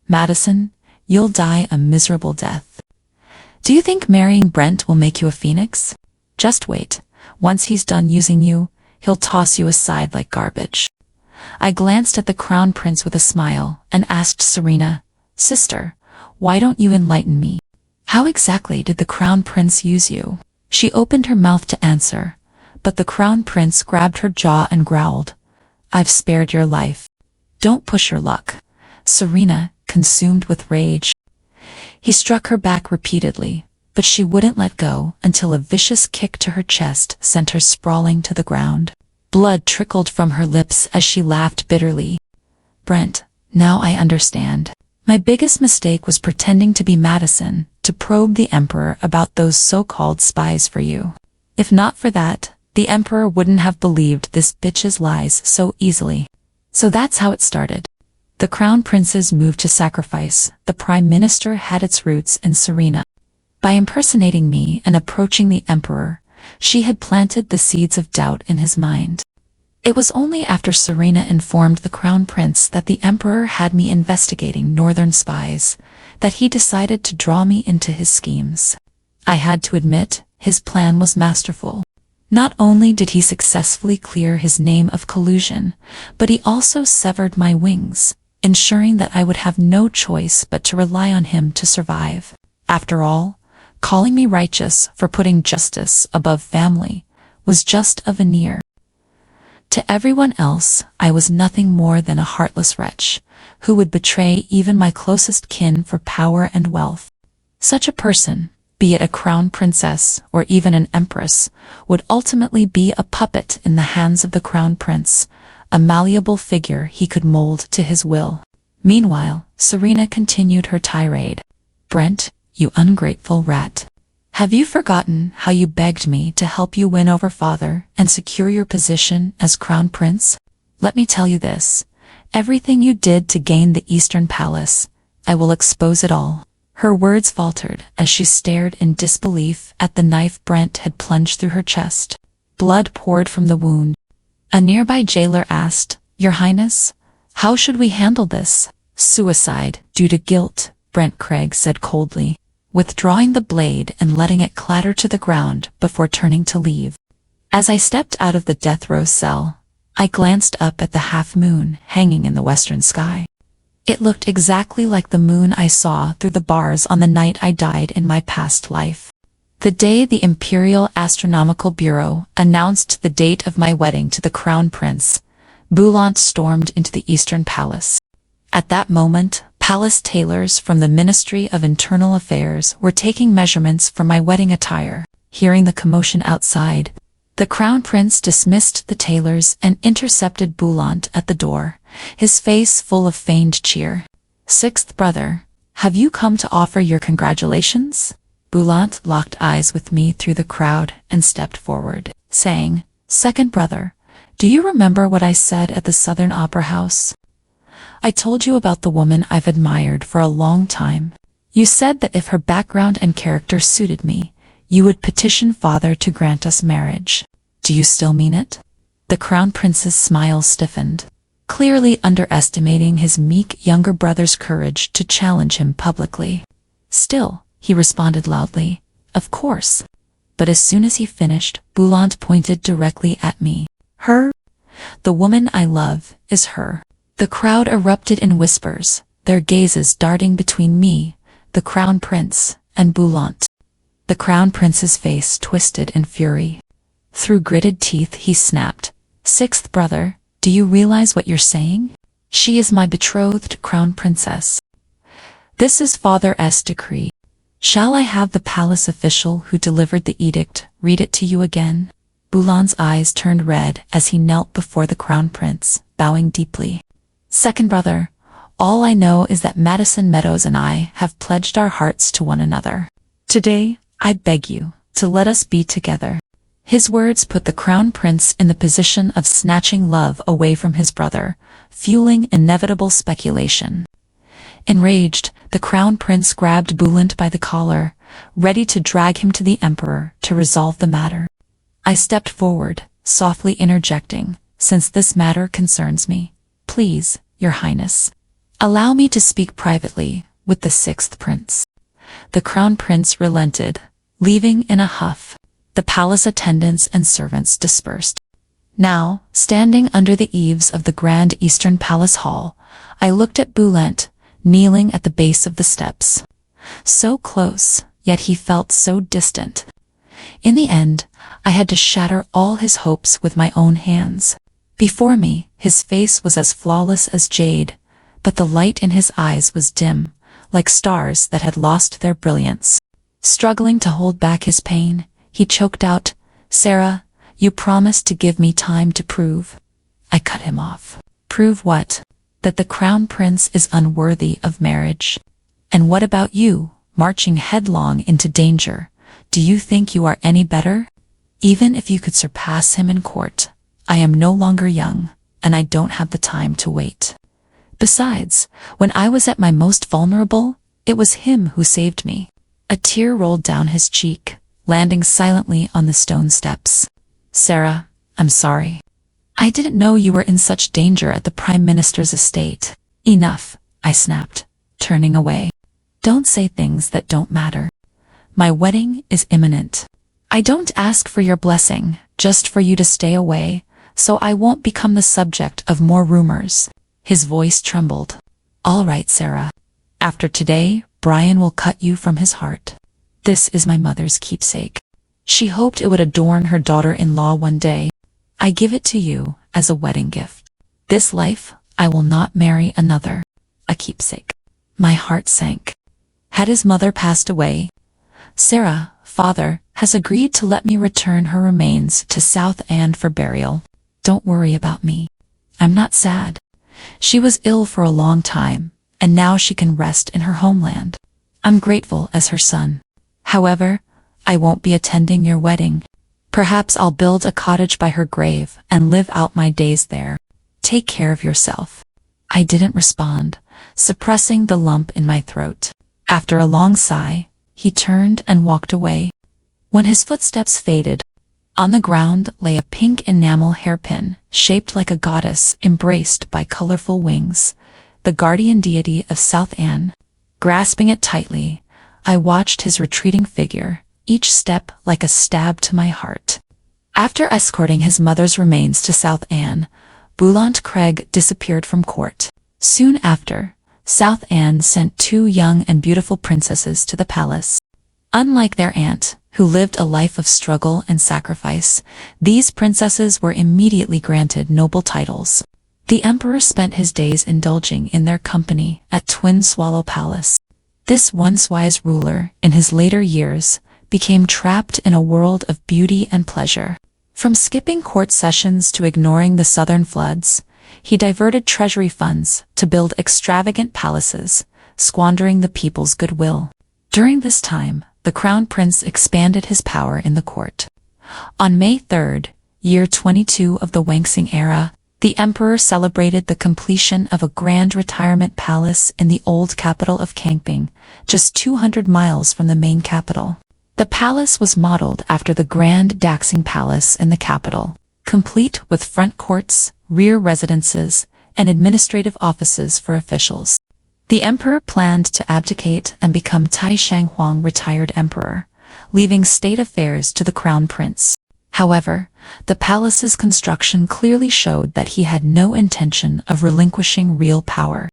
"Madison, you'll die a miserable death. Do you think marrying Brent will make you a phoenix? Just wait. Once he's done using you, he'll toss you aside like garbage." I glanced at the Crown Prince with a smile and asked Serena, "Sister, why don't you enlighten me? How exactly did the Crown Prince use you?" She opened her mouth to answer, but the Crown Prince grabbed her jaw and growled, "I've spared your life. Don't push your luck." Serena, consumed with rage. He struck her back repeatedly, but she wouldn't let go until a vicious kick to her chest sent her sprawling to the ground. Blood trickled from her lips as she laughed bitterly. "Brent, now I understand. My biggest mistake was pretending to be Madison to probe the Emperor about those so-called spies for you. If not for that, the Emperor wouldn't have believed this bitch's lies so easily." So that's how it started. The Crown Prince's move to sacrifice the Prime Minister had its roots in Serena. By impersonating me and approaching the Emperor, she had planted the seeds of doubt in his mind. It was only after Serena informed the Crown Prince that the Emperor had me investigating Northern spies that he decided to draw me into his schemes. I had to admit, his plan was masterful. Not only did he successfully clear his name of collusion, but he also severed my wings, ensuring that I would have no choice but to rely on him to survive. After all, calling me righteous for putting justice above family was just a veneer. To everyone else, I was nothing more than a heartless wretch, who would betray even my closest kin for power and wealth. Such a person, be it a crown princess or even an empress, would ultimately be a puppet in the hands of the Crown Prince, a malleable figure he could mold to his will. Meanwhile, Serena continued her tirade. "Brent, you ungrateful rat. Have you forgotten how you begged me to help you win over Father and secure your position as Crown Prince? Let me tell you this. Everything you did to gain the Eastern Palace, I will expose it all. Her words faltered as she stared in disbelief at the knife Brent had plunged through her chest. Blood poured from the wound. A nearby jailer asked, "Your Highness, how should we handle this?" "Suicide, due to guilt," Brent Craig said coldly, withdrawing the blade and letting it clatter to the ground before turning to leave. As I stepped out of the death row cell, I glanced up at the half-moon hanging in the western sky. It looked exactly like the moon I saw through the bars on the night I died in my past life. The day the Imperial Astronomical Bureau announced the date of my wedding to the Crown Prince, Boulant stormed into the Eastern Palace. At that moment, palace tailors from the Ministry of Internal Affairs were taking measurements for my wedding attire. Hearing the commotion outside, the Crown Prince dismissed the tailors and intercepted Boulant at the door, his face full of feigned cheer. "Sixth brother, have you come to offer your congratulations?" Boulant locked eyes with me through the crowd and stepped forward, saying, "Second brother, do you remember what I said at the Southern Opera House? I told you about the woman I've admired for a long time. You said that if her background and character suited me, you would petition Father to grant us marriage. Do you still mean it?" The Crown Prince's smile stiffened, clearly underestimating his meek younger brother's courage to challenge him publicly. "Still," he responded loudly, "of course." But as soon as he finished, Boulant pointed directly at me. "Her? The woman I love is her." The crowd erupted in whispers, their gazes darting between me, the Crown Prince, and Boulant. The Crown Prince's face twisted in fury. Through gritted teeth he snapped, "Sixth brother, do you realize what you're saying? She is my betrothed Crown Princess. This is Father's decree. Shall I have the palace official who delivered the edict read it to you again?" Boulant's eyes turned red as he knelt before the Crown Prince, bowing deeply. "Second brother, all I know is that Madison Meadows and I have pledged our hearts to one another. Today, I beg you to let us be together." His words put the Crown Prince in the position of snatching love away from his brother, fueling inevitable speculation. Enraged, the Crown Prince grabbed Boulant by the collar, ready to drag him to the Emperor to resolve the matter. I stepped forward, softly interjecting, "Since this matter concerns me, please, Your Highness, allow me to speak privately with the sixth prince." The Crown Prince relented, leaving in a huff. The palace attendants and servants dispersed. Now, standing under the eaves of the Grand Eastern Palace Hall, I looked at Boulant, kneeling at the base of the steps. So close, yet he felt so distant. In the end, I had to shatter all his hopes with my own hands. Before me, his face was as flawless as jade, but the light in his eyes was dim, like stars that had lost their brilliance. Struggling to hold back his pain, he choked out, "Sarah, you promised to give me time to prove." I cut him off. "Prove what?" "That the Crown Prince is unworthy of marriage." "And what about you, marching headlong into danger? Do you think you are any better? Even if you could surpass him in court, I am no longer young, and I don't have the time to wait. Besides, when I was at my most vulnerable, it was him who saved me." A tear rolled down his cheek, landing silently on the stone steps. "Sarah, I'm sorry. I didn't know you were in such danger at the Prime Minister's estate." "Enough," I snapped, turning away. "Don't say things that don't matter. My wedding is imminent. I don't ask for your blessing, just for you to stay away, so I won't become the subject of more rumors." His voice trembled. "All right, Sarah. After today, Brian will cut you from his heart. This is my mother's keepsake. She hoped it would adorn her daughter-in-law one day. I give it to you as a wedding gift. This life, I will not marry another. A keepsake." My heart sank. Had his mother passed away? "Sarah, Father, has agreed to let me return her remains to South End for burial. Don't worry about me. I'm not sad. She was ill for a long time, and now she can rest in her homeland. I'm grateful as her son. However, I won't be attending your wedding. Perhaps I'll build a cottage by her grave and live out my days there. Take care of yourself." I didn't respond, suppressing the lump in my throat. After a long sigh, he turned and walked away. When his footsteps faded, on the ground lay a pink enamel hairpin, shaped like a goddess embraced by colorful wings, the guardian deity of South Anne. Grasping it tightly, I watched his retreating figure, each step like a stab to my heart. After escorting his mother's remains to South Anne, Brent Craig disappeared from court. Soon after, South Anne sent two young and beautiful princesses to the palace. Unlike their aunt, who lived a life of struggle and sacrifice, these princesses were immediately granted noble titles. The emperor spent his days indulging in their company at Twin Swallow Palace. This once wise ruler, in his later years, became trapped in a world of beauty and pleasure. From skipping court sessions to ignoring the southern floods, he diverted treasury funds to build extravagant palaces, squandering the people's goodwill. During this time, the crown prince expanded his power in the court. On May 3rd, year 22 of the Wangxing era, the emperor celebrated the completion of a grand retirement palace in the old capital of Kangping, just 200 miles from the main capital. The palace was modeled after the Grand Daxing Palace in the capital, complete with front courts, rear residences, and administrative offices for officials. The emperor planned to abdicate and become Tai Shanghuang retired emperor, leaving state affairs to the crown prince. However, the palace's construction clearly showed that he had no intention of relinquishing real power.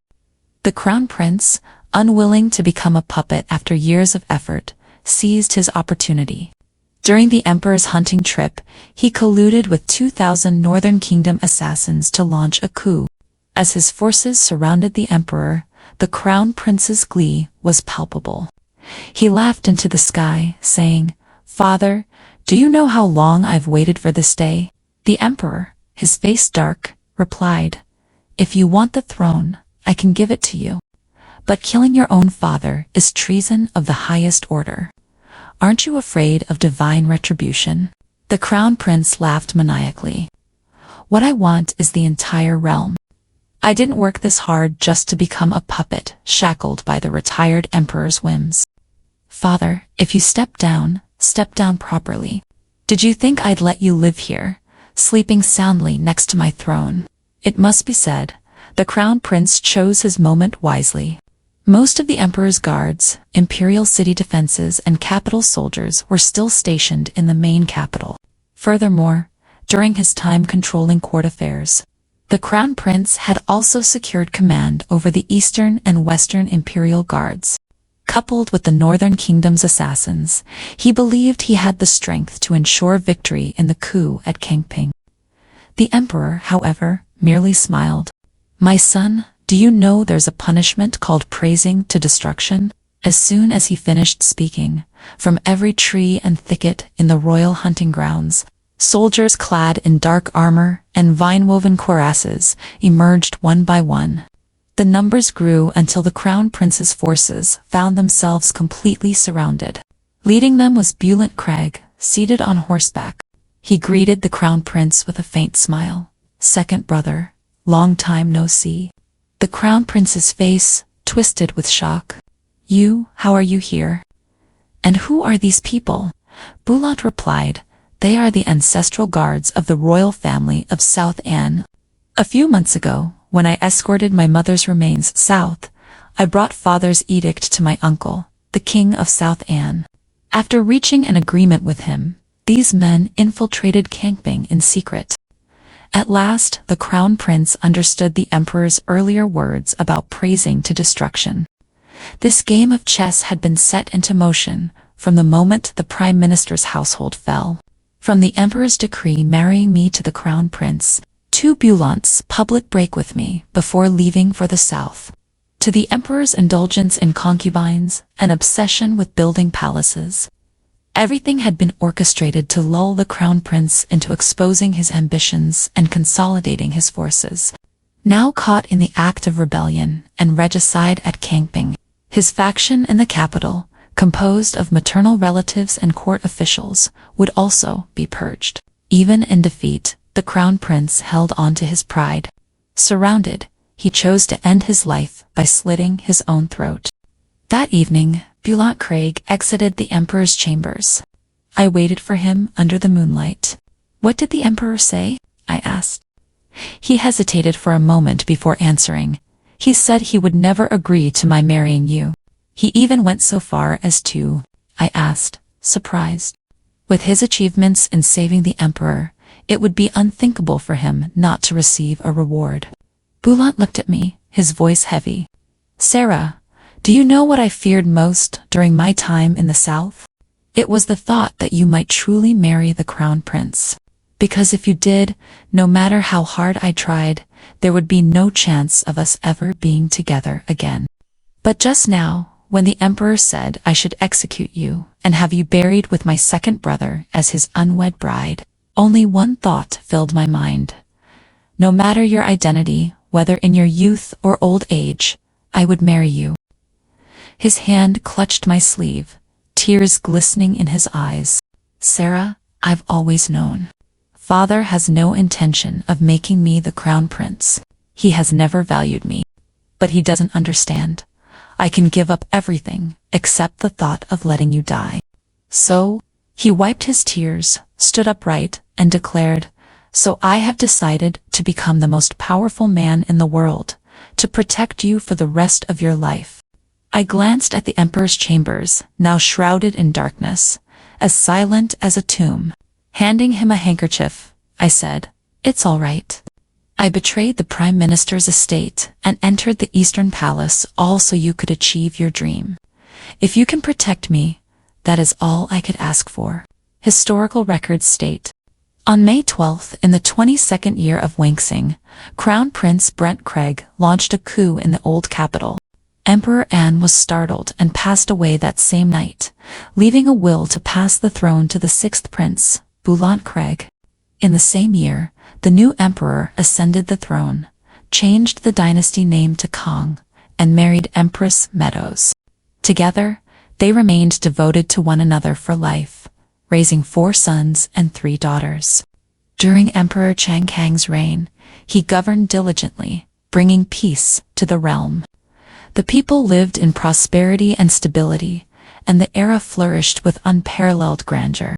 The crown prince, unwilling to become a puppet after years of effort, seized his opportunity. During the emperor's hunting trip, he colluded with 2,000 Northern Kingdom assassins to launch a coup. As his forces surrounded the emperor, the crown prince's glee was palpable. He laughed into the sky, saying, "Father, do you know how long I've waited for this day?" The emperor, his face dark, replied, "If you want the throne, I can give it to you. But killing your own father is treason of the highest order. Aren't you afraid of divine retribution?" The crown prince laughed maniacally. "What I want is the entire realm. I didn't work this hard just to become a puppet shackled by the retired emperor's whims. Father, if you step down properly. Did you think I'd let you live here, sleeping soundly next to my throne?" It must be said, the crown prince chose his moment wisely. Most of the emperor's guards, imperial city defenses, and capital soldiers were still stationed in the main capital. Furthermore, during his time controlling court affairs, the crown prince had also secured command over the eastern and western imperial guards. Coupled with the northern kingdom's assassins, he believed he had the strength to ensure victory in the coup at Kangping. The emperor, however, merely smiled. "My son, do you know there's a punishment called praising to destruction?" As soon as he finished speaking, from every tree and thicket in the royal hunting grounds, soldiers clad in dark armor and vine-woven cuirasses emerged one by one. The numbers grew until the crown prince's forces found themselves completely surrounded. Leading them was Brent Craig, seated on horseback. He greeted the crown prince with a faint smile. "Second brother, long time no see." The crown prince's face twisted with shock. How are you here? And who are these people?" Brent replied, "They are the ancestral guards of the royal family of South Anne. A few months ago, when I escorted my mother's remains south, I brought father's edict to my uncle, the king of South Anne. After reaching an agreement with him, these men infiltrated Kangping in secret." At last, the crown prince understood the emperor's earlier words about praising to destruction. This game of chess had been set into motion from the moment the prime minister's household fell. From the emperor's decree marrying me to the crown prince, to Brent's public break with me before leaving for the south, to the emperor's indulgence in concubines and obsession with building palaces. Everything had been orchestrated to lull the crown prince into exposing his ambitions and consolidating his forces. Now caught in the act of rebellion and regicide at Kangping, his faction in the capital, composed of maternal relatives and court officials, would also be purged. Even in defeat, the crown prince held on to his pride. Surrounded, he chose to end his life by slitting his own throat. That evening, Brent Craig exited the emperor's chambers. I waited for him under the moonlight. "What did the emperor say?" I asked. He hesitated for a moment before answering. "He said he would never agree to my marrying you. He even went so far as to—" I asked, surprised. With his achievements in saving the emperor, it would be unthinkable for him not to receive a reward. Brent looked at me, his voice heavy. "Sarah, do you know what I feared most during my time in the South? It was the thought that you might truly marry the crown prince. Because if you did, no matter how hard I tried, there would be no chance of us ever being together again. But just now, when the emperor said I should execute you and have you buried with my second brother as his unwed bride, only one thought filled my mind. No matter your identity, whether in your youth or old age, I would marry you." His hand clutched my sleeve, tears glistening in his eyes. "Sarah, I've always known. Father has no intention of making me the crown prince. He has never valued me. But he doesn't understand. I can give up everything except the thought of letting you die." So, he wiped his tears, stood upright, and declared, "So I have decided to become the most powerful man in the world, to protect you for the rest of your life." I glanced at the emperor's chambers, now shrouded in darkness, as silent as a tomb. Handing him a handkerchief, I said, "It's all right. I betrayed the prime minister's estate and entered the Eastern Palace all so you could achieve your dream. If you can protect me, that is all I could ask for." Historical records state, on May 12th, in the 22nd year of Wangxing, Crown Prince Brent Craig launched a coup in the old capital. Emperor An was startled and passed away that same night, leaving a will to pass the throne to the sixth prince, Brent Craig. In the same year, the new emperor ascended the throne, changed the dynasty name to Kong, and married Empress Meadows. Together, they remained devoted to one another for life, raising 4 sons and 3 daughters. During Emperor Chang Kang's reign, he governed diligently, bringing peace to the realm. The people lived in prosperity and stability, and the era flourished with unparalleled grandeur.